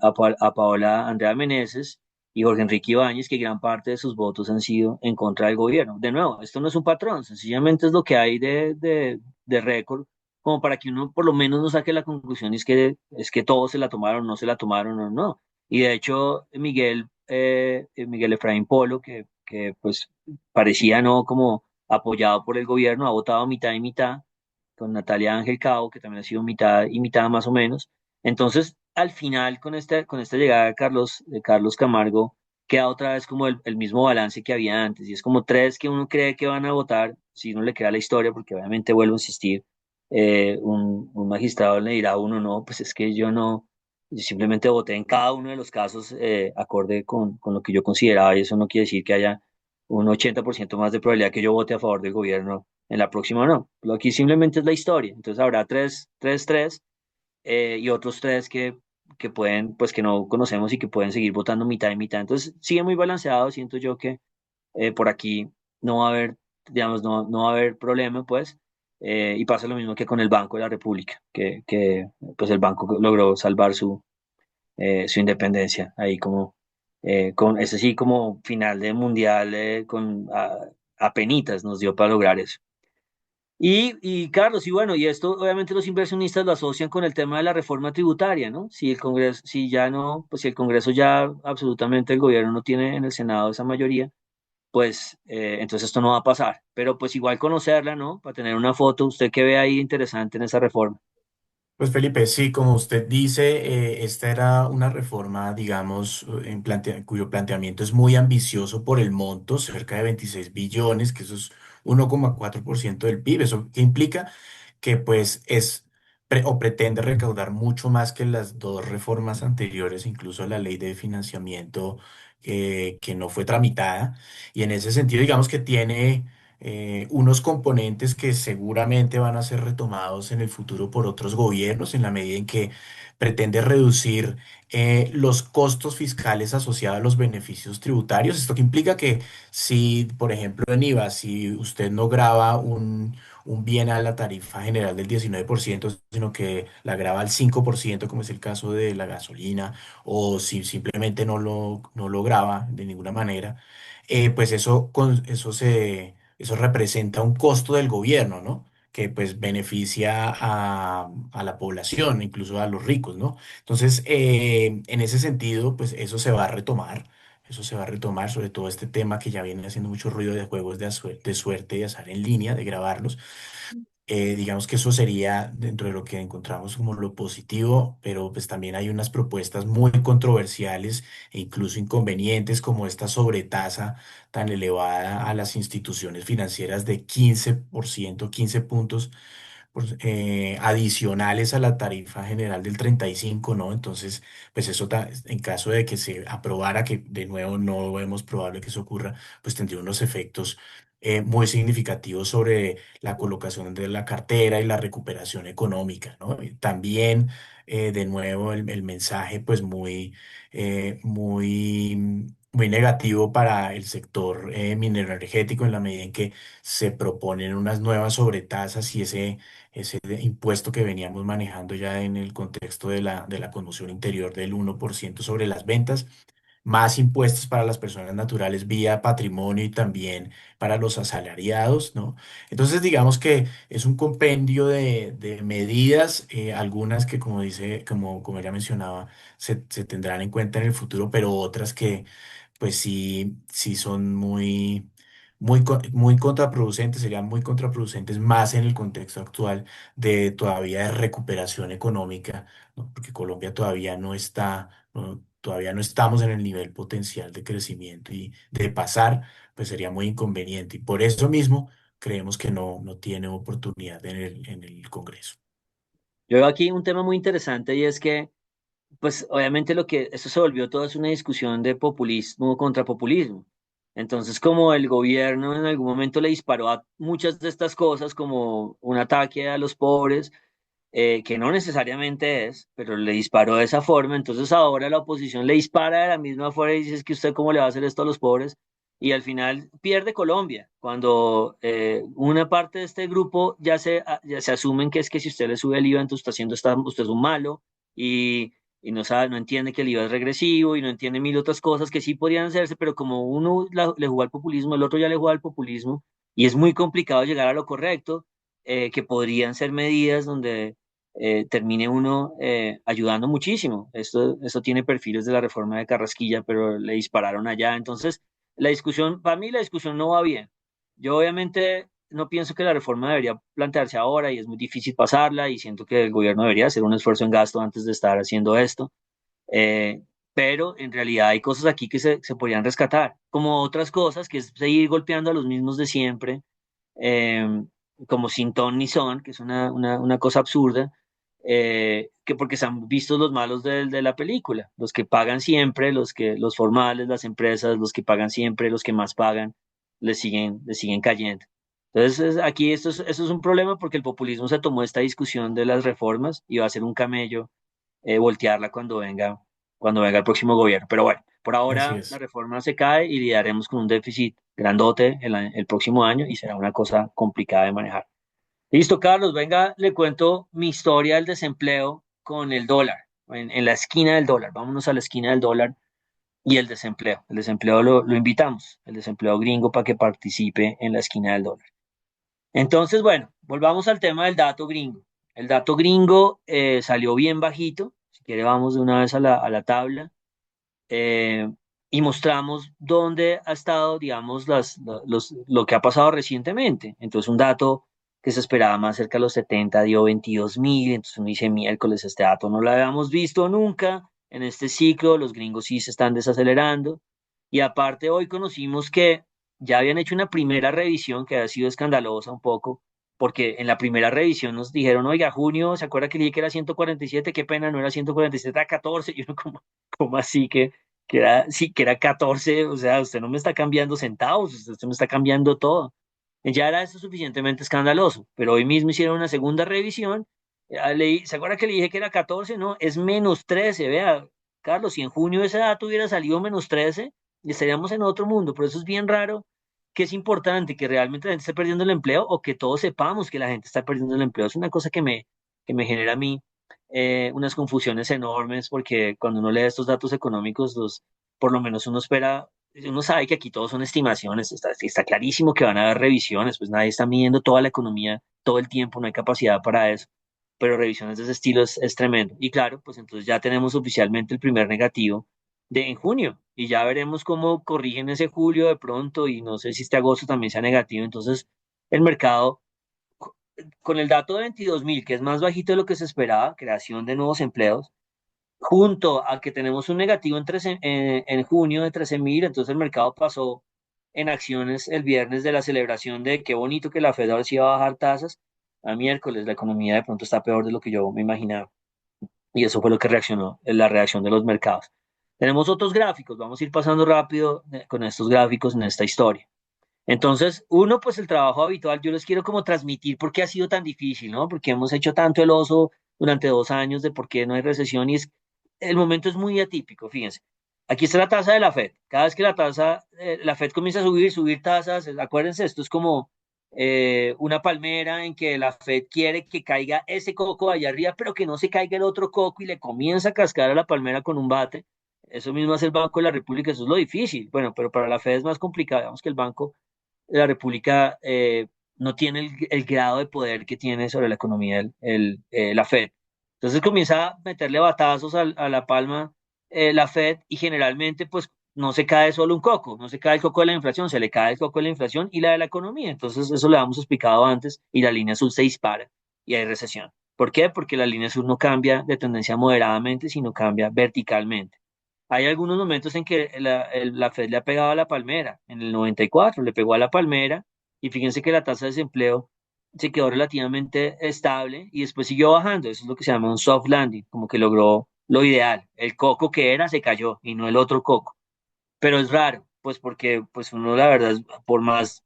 a Paola Andrea Meneses y Jorge Enrique Ibáñez, que gran parte de sus votos han sido en contra del gobierno. De nuevo, esto no es un patrón, sencillamente es lo que hay de récord, como para que uno por lo menos no saque la conclusión es que todos se la tomaron, no se la tomaron o no. Y de hecho, Miguel Efraín Polo, que pues parecía no como apoyado por el gobierno, ha votado mitad y mitad, con Natalia Ángel Cao, que también ha sido mitad y mitad más o menos. Entonces, al final, con esta llegada de Carlos Camargo, queda otra vez como el mismo balance que había antes. Y es como tres que uno cree que van a votar, si no le queda la historia, porque obviamente vuelvo a insistir, un magistrado le dirá a uno, no, pues es que yo no, yo simplemente voté en cada uno de los casos acorde con lo que yo consideraba, y eso no quiere decir que haya un 80% más de probabilidad que yo vote a favor del gobierno en la próxima, no. Lo aquí simplemente es la historia. Entonces habrá tres, y otros tres que pueden, pues que no conocemos y que pueden seguir votando mitad y mitad. Entonces, sigue muy balanceado, siento yo que por aquí no va a haber, digamos, no va a haber problema, pues, y pasa lo mismo que con el Banco de la República, que pues el banco logró salvar su independencia, ahí como, con, ese sí, como final de mundial, a penitas nos dio para lograr eso. Y Carlos, y bueno, y esto obviamente los inversionistas lo asocian con el tema de la reforma tributaria, ¿no? Si el Congreso, si ya no, pues si el Congreso ya absolutamente el gobierno no tiene en el Senado esa mayoría, pues entonces esto no va a pasar. Pero pues igual conocerla, ¿no? Para tener una foto, ¿usted qué ve ahí interesante en esa reforma? Pues Felipe, sí, como usted dice, esta era una reforma, digamos, cuyo planteamiento es muy ambicioso por el monto, cerca de 26 billones, que eso es 1,4% del PIB. ¿Eso qué implica? Que pues es o pretende recaudar mucho más que las dos reformas anteriores, incluso la ley de financiamiento que no fue tramitada. Y en ese sentido, digamos que tiene unos componentes que seguramente van a ser retomados en el futuro por otros gobiernos en la medida en que pretende reducir los costos fiscales asociados a los beneficios tributarios. Esto que implica que si, por ejemplo, en IVA, si usted no graba un bien a la tarifa general del 19%, sino que la graba al 5%, como es el caso de la gasolina, o si simplemente no lo graba de ninguna manera, pues eso representa un costo del gobierno, ¿no? Que pues beneficia a la población, incluso a los ricos, ¿no? Entonces, en ese sentido, pues eso se va a retomar. Eso se va a retomar, sobre todo este tema que ya viene haciendo mucho ruido de juegos de suerte y azar en línea, de grabarlos. Digamos que eso sería dentro de lo que encontramos como lo positivo, pero pues también hay unas propuestas muy controversiales e incluso inconvenientes como esta sobretasa tan elevada a las instituciones financieras de 15%, 15 puntos adicionales a la tarifa general del 35, ¿no? Entonces, pues eso, en caso de que se aprobara, que de nuevo no vemos probable que eso ocurra, pues tendría unos efectos muy significativos sobre la colocación de la cartera y la recuperación económica, ¿no? Y también, de nuevo, el mensaje, pues muy negativo para el sector minero energético en la medida en que se proponen unas nuevas sobretasas y ese impuesto que veníamos manejando ya en el contexto de la conmoción interior del 1% sobre las ventas, más impuestos para las personas naturales vía patrimonio y también para los asalariados, ¿no? Entonces, digamos que es un compendio de medidas, algunas que, como ya mencionaba, se tendrán en cuenta en el futuro, pero otras que pues sí son muy contraproducentes, serían muy contraproducentes más en el contexto actual de todavía de recuperación económica, ¿no? Porque Colombia todavía no está, todavía no estamos en el nivel potencial de crecimiento y de pasar, pues sería muy inconveniente. Y por eso mismo creemos que no tiene oportunidad en el Congreso. Yo veo aquí un tema muy interesante y es que, pues obviamente lo que esto se volvió todo es una discusión de populismo contra populismo. Entonces, como el gobierno en algún momento le disparó a muchas de estas cosas como un ataque a los pobres, que no necesariamente es, pero le disparó de esa forma, entonces ahora la oposición le dispara de la misma forma y dice, "Es que usted cómo le va a hacer esto a los pobres", y al final pierde Colombia, cuando una parte de este grupo ya se asumen que es que si usted le sube el IVA, entonces usted es un malo, y, y no sabe, no entiende que el IVA es regresivo, y no entiende mil otras cosas que sí podrían hacerse, pero como uno le jugó al populismo, el otro ya le jugó al populismo, y es muy complicado llegar a lo correcto, que podrían ser medidas donde termine uno ayudando muchísimo. Esto tiene perfiles de la reforma de Carrasquilla, pero le dispararon allá. Entonces, la discusión, para mí la discusión no va bien. Yo obviamente no pienso que la reforma debería plantearse ahora y es muy difícil pasarla y siento que el gobierno debería hacer un esfuerzo en gasto antes de estar haciendo esto. Eh, pero en realidad hay cosas aquí que se podrían rescatar, como otras cosas que es seguir golpeando a los mismos de siempre, eh, como sin ton ni son, que es una cosa absurda, que porque se han visto los malos de la película, los que pagan siempre, los formales, las empresas, los que pagan siempre, los que más pagan, les siguen cayendo. Entonces, aquí esto es un problema porque el populismo se tomó esta discusión de las reformas y va a ser un camello voltearla cuando venga el próximo gobierno. Pero bueno, por Así ahora la es. reforma se cae y lidiaremos con un déficit grandote el próximo año y será una cosa complicada de manejar. Listo, Carlos, venga, le cuento mi historia del desempleo con el dólar, en la esquina del dólar. Vámonos a la esquina del dólar y el desempleo. El desempleo lo invitamos, el desempleo gringo, para que participe en la esquina del dólar. Entonces, bueno, volvamos al tema del dato gringo. El dato gringo salió bien bajito. Si quiere, vamos de una vez a la tabla eh, y mostramos dónde ha estado, digamos, lo que ha pasado recientemente. Entonces, un dato que se esperaba más cerca de los 70 dio 22.000. Entonces, uno dice, miércoles, este dato no lo habíamos visto nunca en este ciclo. Los gringos sí se están desacelerando. Y aparte, hoy conocimos que ya habían hecho una primera revisión que ha sido escandalosa un poco, porque en la primera revisión nos dijeron, oiga, junio, ¿se acuerda que dije que era 147? Qué pena, no era 147, era 14. Y uno como, ¿cómo así que era, sí, que era 14? O sea, usted no me está cambiando centavos, usted me está cambiando todo. Ya era eso suficientemente escandaloso, pero hoy mismo hicieron una segunda revisión. ¿Se acuerda que le dije que era 14? No, es -13. Vea, Carlos, si en junio ese dato hubiera salido -13, estaríamos en otro mundo. Por eso es bien raro, que es importante que realmente la gente esté perdiendo el empleo o que todos sepamos que la gente está perdiendo el empleo. Es una cosa que me genera a mí unas confusiones enormes, porque cuando uno lee estos datos económicos, por lo menos uno espera, uno sabe que aquí todos son estimaciones, está clarísimo que van a haber revisiones, pues nadie está midiendo toda la economía todo el tiempo, no hay capacidad para eso, pero revisiones de ese estilo es tremendo. Y claro, pues entonces ya tenemos oficialmente el primer negativo en junio, y ya veremos cómo corrigen ese julio de pronto, y no sé si este agosto también sea negativo. Entonces el mercado, con el dato de 22.000, que es más bajito de lo que se esperaba, creación de nuevos empleos, junto a que tenemos un negativo en junio de 13.000. Entonces el mercado pasó en acciones el viernes de la celebración de qué bonito que la Fed ahora sí va a bajar tasas, a miércoles, la economía de pronto está peor de lo que yo me imaginaba. Y eso fue lo que reaccionó, la reacción de los mercados. Tenemos otros gráficos, vamos a ir pasando rápido con estos gráficos en esta historia. Entonces, uno, pues el trabajo habitual, yo les quiero como transmitir por qué ha sido tan difícil, ¿no? Porque hemos hecho tanto el oso durante 2 años de por qué no hay recesión y el momento es muy atípico, fíjense. Aquí está la tasa de la Fed. Cada vez que la Fed comienza a subir tasas, acuérdense, esto es como una palmera en que la Fed quiere que caiga ese coco allá arriba, pero que no se caiga el otro coco y le comienza a cascar a la palmera con un bate. Eso mismo hace el Banco de la República, eso es lo difícil. Bueno, pero para la Fed es más complicado, digamos que el Banco la República no tiene el grado de poder que tiene sobre la economía la Fed. Entonces comienza a meterle batazos a la palma la Fed y generalmente pues no se cae solo un coco, no se cae el coco de la inflación, se le cae el coco de la inflación y la de la economía. Entonces eso lo habíamos explicado antes y la línea azul se dispara y hay recesión. ¿Por qué? Porque la línea azul no cambia de tendencia moderadamente, sino cambia verticalmente. Hay algunos momentos en que la Fed le ha pegado a la palmera. En el 94 le pegó a la palmera y fíjense que la tasa de desempleo se quedó relativamente estable y después siguió bajando. Eso es lo que se llama un soft landing, como que logró lo ideal. El coco que era se cayó y no el otro coco. Pero es raro, pues porque pues uno la verdad, por más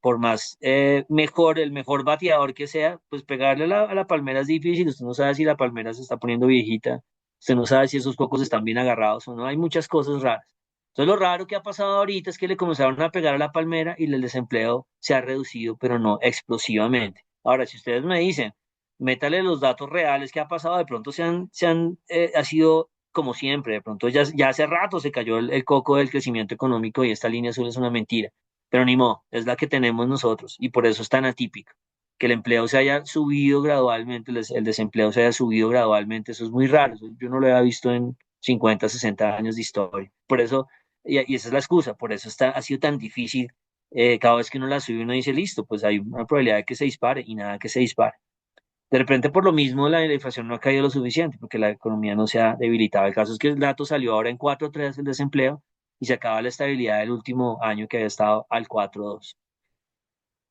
mejor, el mejor bateador que sea, pues pegarle a la palmera es difícil. Usted no sabe si la palmera se está poniendo viejita, usted no sabe si esos cocos están bien agarrados o no, hay muchas cosas raras. Entonces lo raro que ha pasado ahorita es que le comenzaron a pegar a la palmera y el desempleo se ha reducido, pero no explosivamente. Ahora, si ustedes me dicen, métale los datos reales que ha pasado, de pronto ha sido como siempre, de pronto ya hace rato se cayó el coco del crecimiento económico y esta línea azul es una mentira, pero ni modo, es la que tenemos nosotros y por eso es tan atípico. Que el empleo se haya subido gradualmente, el desempleo se haya subido gradualmente, eso es muy raro, yo no lo había visto en 50, 60 años de historia. Por eso, y esa es la excusa, por eso ha sido tan difícil. Cada vez que uno la sube, uno dice, listo, pues hay una probabilidad de que se dispare y nada que se dispare. De repente, por lo mismo, la inflación no ha caído lo suficiente porque la economía no se ha debilitado. El caso es que el dato salió ahora en 4,3 el desempleo y se acaba la estabilidad del último año que había estado al 4,2.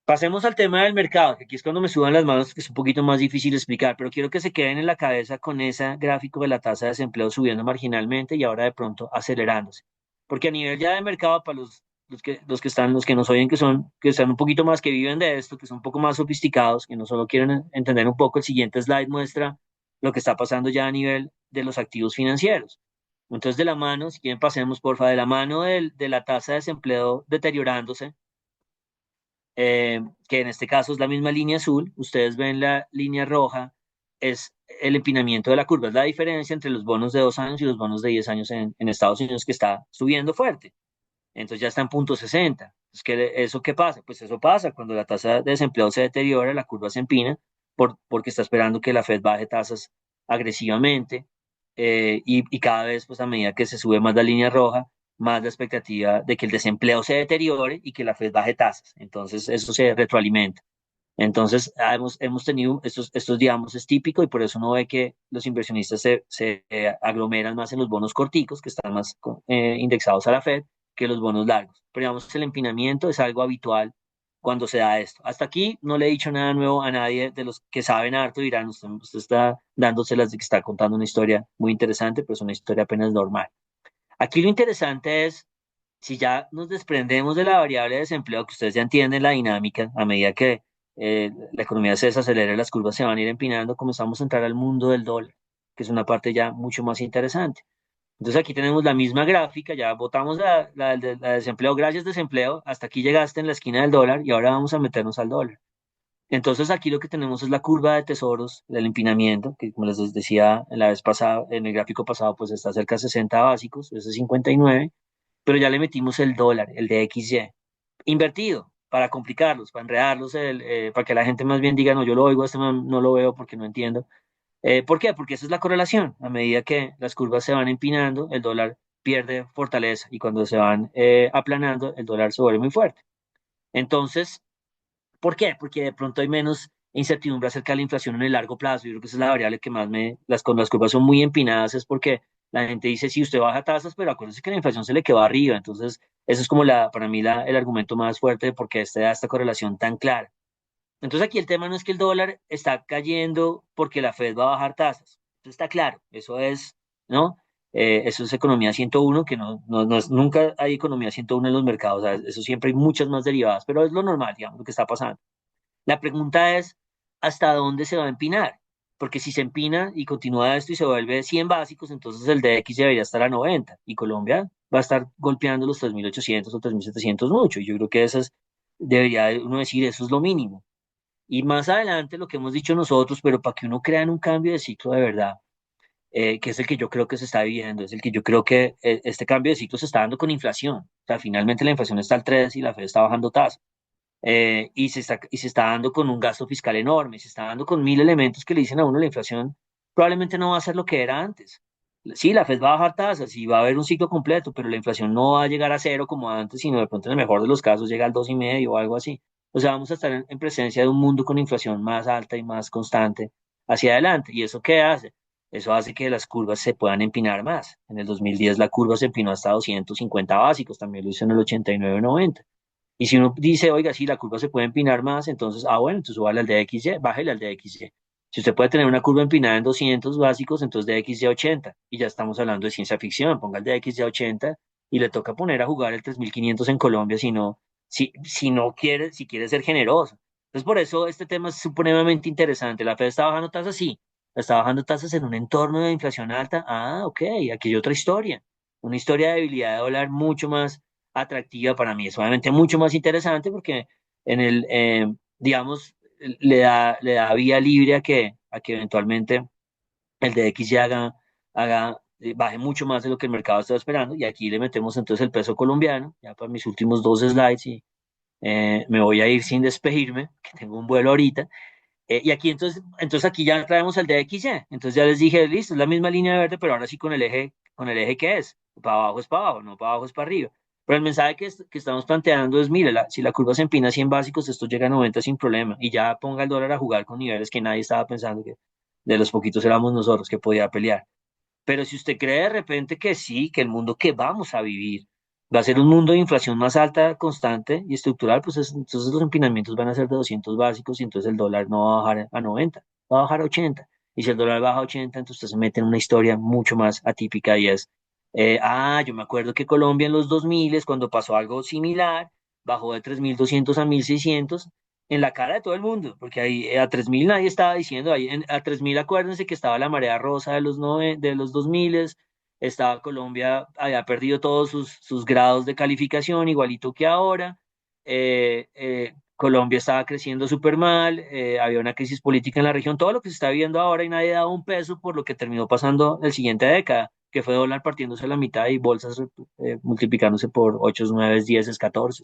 Pasemos al tema del mercado, que aquí es cuando me suban las manos, que es un poquito más difícil de explicar, pero quiero que se queden en la cabeza con ese gráfico de la tasa de desempleo subiendo marginalmente y ahora de pronto acelerándose. Porque a nivel ya de mercado, para los que nos oyen, que están un poquito más, que viven de esto, que son un poco más sofisticados, que no solo quieren entender un poco, el siguiente slide muestra lo que está pasando ya a nivel de los activos financieros. Entonces, de la mano, si quieren pasemos, porfa, de la mano de la tasa de desempleo deteriorándose, que en este caso es la misma línea azul, ustedes ven la línea roja, es el empinamiento de la curva, es la diferencia entre los bonos de 2 años y los bonos de 10 años en Estados Unidos que está subiendo fuerte. Entonces ya está en punto 60. ¿Eso qué pasa? Pues eso pasa cuando la tasa de desempleo se deteriora, la curva se empina porque está esperando que la Fed baje tasas agresivamente y cada vez, pues a medida que se sube más la línea roja, más la expectativa de que el desempleo se deteriore y que la Fed baje tasas. Entonces eso se retroalimenta. Entonces hemos tenido estos digamos, es típico y por eso uno ve que los inversionistas se aglomeran más en los bonos corticos, que están más indexados a la Fed, que los bonos largos. Pero digamos, el empinamiento es algo habitual cuando se da esto. Hasta aquí no le he dicho nada nuevo a nadie de los que saben harto, dirán, usted está dándoselas de que está contando una historia muy interesante, pero es una historia apenas normal. Aquí lo interesante es, si ya nos desprendemos de la variable de desempleo, que ustedes ya entienden la dinámica, a medida que la economía se desacelera, las curvas se van a ir empinando, comenzamos a entrar al mundo del dólar, que es una parte ya mucho más interesante. Entonces aquí tenemos la misma gráfica, ya botamos la desempleo, gracias desempleo, hasta aquí llegaste en la esquina del dólar y ahora vamos a meternos al dólar. Entonces aquí lo que tenemos es la curva de tesoros, del empinamiento, que como les decía en la vez pasada, en el gráfico pasado, pues está cerca de 60 básicos, ese es 59, pero ya le metimos el dólar, el de XY, invertido, para complicarlos, para enredarlos, para que la gente más bien diga, no, yo lo oigo, este no lo veo porque no entiendo. ¿Por qué? Porque esa es la correlación. A medida que las curvas se van empinando, el dólar pierde fortaleza y cuando se van aplanando, el dólar se vuelve muy fuerte. Entonces, ¿por qué? Porque de pronto hay menos incertidumbre acerca de la inflación en el largo plazo. Yo creo que esa es la variable que más cuando las curvas son muy empinadas es porque la gente dice, sí, usted baja tasas, pero acuérdese que la inflación se le quedó arriba. Entonces, eso es como para mí el argumento más fuerte de por qué da esta correlación tan clara. Entonces aquí el tema no es que el dólar está cayendo porque la Fed va a bajar tasas. Eso está claro, eso es, ¿no? Eso es economía 101, que no es, nunca hay economía 101 en los mercados, o sea, eso siempre hay muchas más derivadas, pero es lo normal, digamos, lo que está pasando. La pregunta es, ¿hasta dónde se va a empinar? Porque si se empina y continúa esto y se vuelve 100 básicos, entonces el DX debería estar a 90 y Colombia va a estar golpeando los 3.800 o 3.700 mucho. Y yo creo que debería uno decir, eso es lo mínimo. Y más adelante lo que hemos dicho nosotros, pero para que uno crea en un cambio de ciclo de verdad, que es el que yo creo que se está viviendo, es el que yo creo que este cambio de ciclo se está dando con inflación. O sea, finalmente la inflación está al 3 y la Fed está bajando tasas. Y se está dando con un gasto fiscal enorme, se está dando con mil elementos que le dicen a uno la inflación probablemente no va a ser lo que era antes. Sí, la Fed va a bajar tasas y va a haber un ciclo completo, pero la inflación no va a llegar a cero como antes, sino de pronto en el mejor de los casos llega al 2,5 o algo así. O sea, vamos a estar en presencia de un mundo con inflación más alta y más constante hacia adelante. ¿Y eso qué hace? Eso hace que las curvas se puedan empinar más. En el 2010 la curva se empinó hasta 250 básicos, también lo hizo en el 89-90. Y si uno dice, oiga, sí, la curva se puede empinar más, entonces, bueno, entonces súbale al DXY, bájale al DXY. Si usted puede tener una curva empinada en 200 básicos, entonces DXY 80. Y ya estamos hablando de ciencia ficción. Ponga el DXY 80 y le toca poner a jugar el 3.500 en Colombia si no quiere, si quiere ser generoso. Entonces, por eso este tema es supremamente interesante. La Fed está bajando tasas, sí. Está bajando tasas en un entorno de inflación alta. Ah, ok, aquí hay otra historia. Una historia de debilidad de dólar mucho más atractiva para mí. Es obviamente mucho más interesante porque digamos, le da vía libre a que eventualmente el DX ya baje mucho más de lo que el mercado estaba esperando. Y aquí le metemos entonces el peso colombiano, ya para mis últimos dos slides, y me voy a ir sin despedirme, que tengo un vuelo ahorita. Y aquí entonces aquí ya traemos el DXY. Entonces ya les dije, listo, es la misma línea verde, pero ahora sí con el eje que es. Para abajo es para abajo, no para abajo es para arriba. Pero el mensaje que estamos planteando es, mire, si la curva se empina a 100 básicos, esto llega a 90 sin problema. Y ya ponga el dólar a jugar con niveles que nadie estaba pensando que de los poquitos éramos nosotros que podía pelear. Pero si usted cree de repente que sí, que el mundo que vamos a vivir va a ser un mundo de inflación más alta, constante y estructural, pues entonces los empinamientos van a ser de 200 básicos y entonces el dólar no va a bajar a 90, va a bajar a 80. Y si el dólar baja a 80, entonces usted se mete en una historia mucho más atípica y es, yo me acuerdo que Colombia en los 2000, cuando pasó algo similar, bajó de 3.200 a 1.600 en la cara de todo el mundo, porque ahí a 3.000 nadie estaba diciendo, a 3.000 acuérdense que estaba la marea rosa de los 2000, estaba Colombia, había perdido todos sus grados de calificación, igualito que ahora, Colombia estaba creciendo súper mal, había una crisis política en la región, todo lo que se está viendo ahora y nadie daba un peso por lo que terminó pasando el siguiente década, que fue dólar partiéndose a la mitad y bolsas multiplicándose por 8, 9, 10, 14.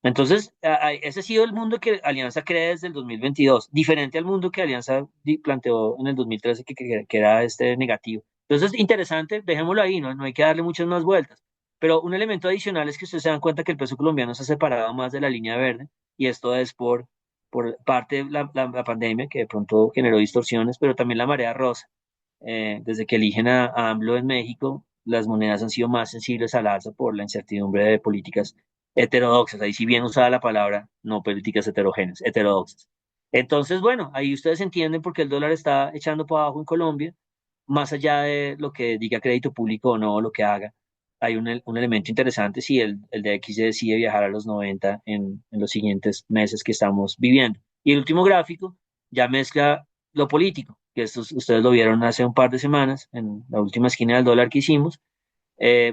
Entonces, ese ha sido el mundo que Alianza cree desde el 2022, diferente al mundo que Alianza planteó en el 2013, que era este negativo. Entonces, interesante, dejémoslo ahí, no hay que darle muchas más vueltas. Pero un elemento adicional es que ustedes se dan cuenta que el peso colombiano se ha separado más de la línea verde, y esto es por parte de la pandemia, que de pronto generó distorsiones, pero también la marea rosa. Desde que eligen a AMLO en México, las monedas han sido más sensibles al alza por la incertidumbre de políticas heterodoxas. Ahí sí bien usada la palabra, no políticas heterogéneas, heterodoxas. Entonces, bueno, ahí ustedes entienden por qué el dólar está echando para abajo en Colombia, más allá de lo que diga crédito público o no, lo que haga. Hay un elemento interesante si el DX decide viajar a los 90 en los siguientes meses que estamos viviendo. Y el último gráfico ya mezcla lo político, que estos ustedes lo vieron hace un par de semanas en la última esquina del dólar que hicimos,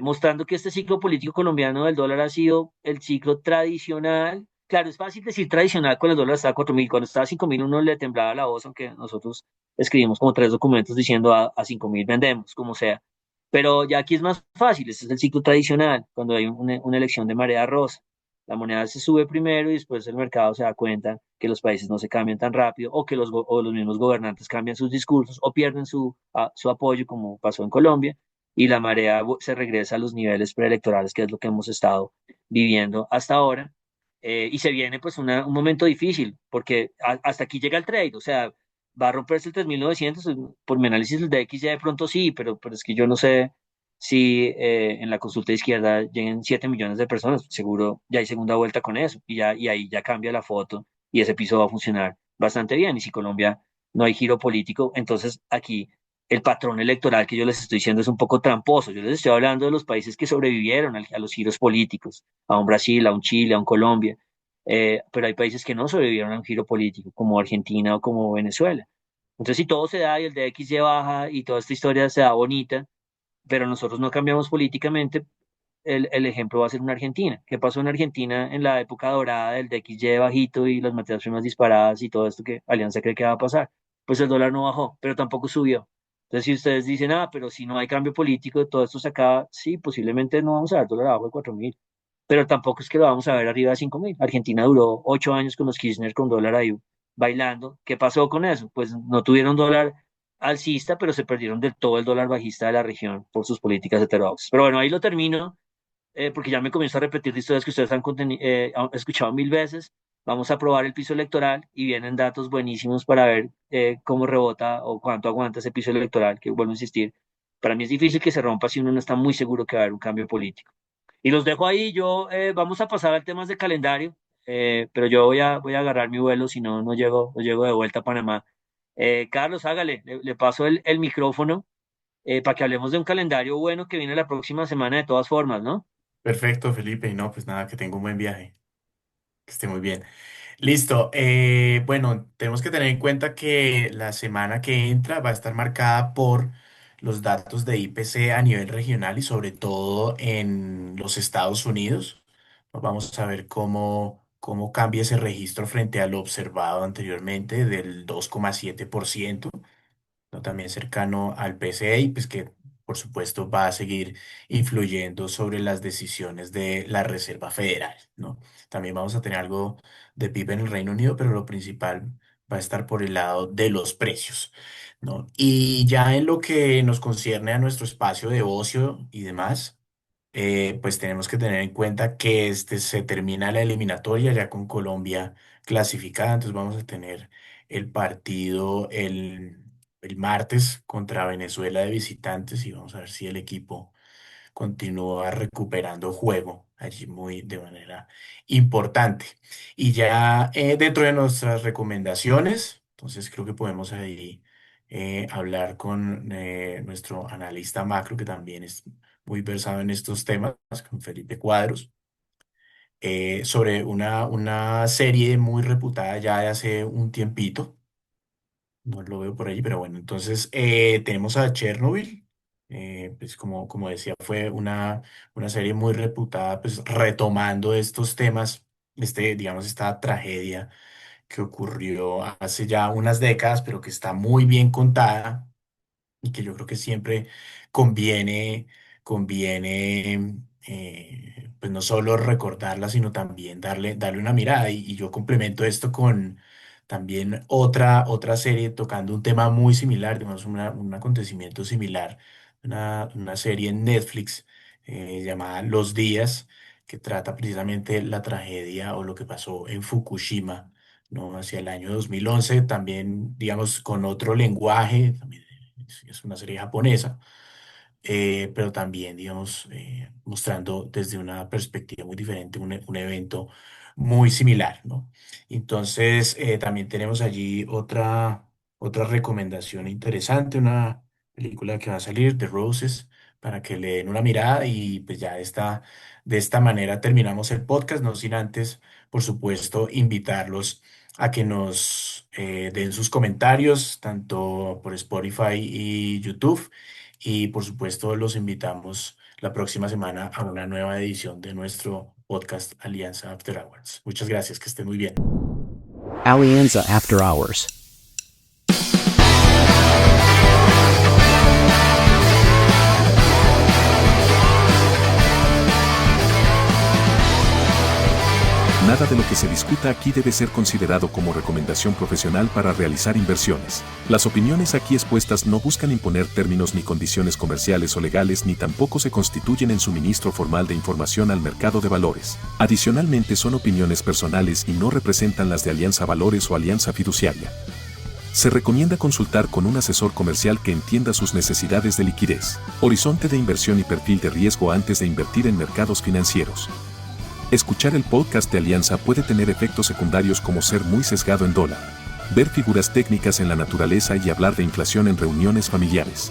mostrando que este ciclo político colombiano del dólar ha sido el ciclo tradicional. Claro, es fácil decir tradicional cuando el dólar está a 4.000, cuando estaba a 5.000 uno le temblaba la voz, aunque nosotros escribimos como 3 documentos diciendo a 5.000 vendemos, como sea. Pero ya aquí es más fácil, este es el ciclo tradicional, cuando hay una elección de marea rosa. La moneda se sube primero y después el mercado se da cuenta que los países no se cambian tan rápido o que los mismos gobernantes cambian sus discursos o pierden su apoyo, como pasó en Colombia, y la marea se regresa a los niveles preelectorales, que es lo que hemos estado viviendo hasta ahora. Y se viene pues un momento difícil, porque hasta aquí llega el trade, o sea, va a romperse el 3.900, por mi análisis el DX ya de pronto sí, pero es que yo no sé si en la consulta de izquierda lleguen 7 millones de personas, seguro ya hay segunda vuelta con eso, y ahí ya cambia la foto y ese piso va a funcionar bastante bien. Y si Colombia no hay giro político, entonces aquí el patrón electoral que yo les estoy diciendo es un poco tramposo. Yo les estoy hablando de los países que sobrevivieron a los giros políticos, a un Brasil, a un Chile, a un Colombia, pero hay países que no sobrevivieron a un giro político, como Argentina o como Venezuela. Entonces, si todo se da y el DXY baja y toda esta historia se da bonita, pero nosotros no cambiamos políticamente, el ejemplo va a ser una Argentina. ¿Qué pasó en Argentina en la época dorada del DXY bajito y las materias primas disparadas y todo esto que Alianza cree que va a pasar? Pues el dólar no bajó, pero tampoco subió. Entonces, si ustedes dicen, pero si no hay cambio político, todo esto se acaba, sí, posiblemente no vamos a ver dólar abajo de 4.000, pero tampoco es que lo vamos a ver arriba de 5.000. Argentina duró 8 años con los Kirchner con dólar ahí bailando. ¿Qué pasó con eso? Pues no tuvieron dólar alcista, pero se perdieron del todo el dólar bajista de la región por sus políticas heterodoxas. Pero bueno, ahí lo termino, porque ya me comienzo a repetir historias que ustedes han escuchado 1.000 veces. Vamos a probar el piso electoral y vienen datos buenísimos para ver cómo rebota o cuánto aguanta ese piso electoral, que vuelvo a insistir. Para mí es difícil que se rompa si uno no está muy seguro que va a haber un cambio político. Y los dejo ahí, vamos a pasar al temas de calendario, pero yo voy a agarrar mi vuelo, si no, no llego de vuelta a Panamá. Carlos, hágale, le paso el micrófono para que hablemos de un calendario bueno que viene la próxima semana de todas formas, ¿no? Perfecto, Felipe. Y no, pues nada, que tenga un buen viaje. Que esté muy bien. Listo. Bueno, tenemos que tener en cuenta que la semana que entra va a estar marcada por los datos de IPC a nivel regional y sobre todo en los Estados Unidos. Vamos a ver cómo cambia ese registro frente a lo observado anteriormente del 2,7%, ¿no? También cercano al PCE, pues que por supuesto va a seguir influyendo sobre las decisiones de la Reserva Federal, ¿no? También vamos a tener algo de PIB en el Reino Unido, pero lo principal va a estar por el lado de los precios, ¿no? Y ya en lo que nos concierne a nuestro espacio de ocio y demás, pues tenemos que tener en cuenta que se termina la eliminatoria ya con Colombia clasificada, entonces vamos a tener el partido el martes contra Venezuela de visitantes y vamos a ver si el equipo continúa recuperando juego allí muy de manera importante. Y ya dentro de nuestras recomendaciones, entonces creo que podemos ahí hablar con nuestro analista macro, que también es muy versado en estos temas, con Felipe Cuadros, sobre una serie muy reputada ya de hace un tiempito. No lo veo por allí, pero bueno, entonces tenemos a Chernobyl, pues como decía, fue una serie muy reputada, pues retomando estos temas, digamos, esta tragedia que ocurrió hace ya unas décadas, pero que está muy bien contada y que yo creo que siempre conviene, pues no solo recordarla, sino también darle una mirada. Y yo complemento esto con también otra serie tocando un tema muy similar, digamos, un acontecimiento similar, una serie en Netflix llamada Los Días, que trata precisamente la tragedia o lo que pasó en Fukushima, ¿no? Hacia el año 2011, también, digamos, con otro lenguaje, también es una serie japonesa, pero también, digamos, mostrando desde una perspectiva muy diferente un evento muy similar, ¿no? Entonces, también tenemos allí otra recomendación interesante, una película que va a salir, The Roses, para que le den una mirada y pues ya de esta manera terminamos el podcast, no sin antes, por supuesto, invitarlos a que nos den sus comentarios, tanto por Spotify y YouTube. Y por supuesto, los invitamos la próxima semana a una nueva edición de nuestro podcast Alianza After Hours. Muchas gracias, que estén muy bien. Alianza After Hours. Nada de lo que se discuta aquí debe ser considerado como recomendación profesional para realizar inversiones. Las opiniones aquí expuestas no buscan imponer términos ni condiciones comerciales o legales ni tampoco se constituyen en suministro formal de información al mercado de valores. Adicionalmente son opiniones personales y no representan las de Alianza Valores o Alianza Fiduciaria. Se recomienda consultar con un asesor comercial que entienda sus necesidades de liquidez, horizonte de inversión y perfil de riesgo antes de invertir en mercados financieros. Escuchar el podcast de Alianza puede tener efectos secundarios como ser muy sesgado en dólar, ver figuras técnicas en la naturaleza y hablar de inflación en reuniones familiares.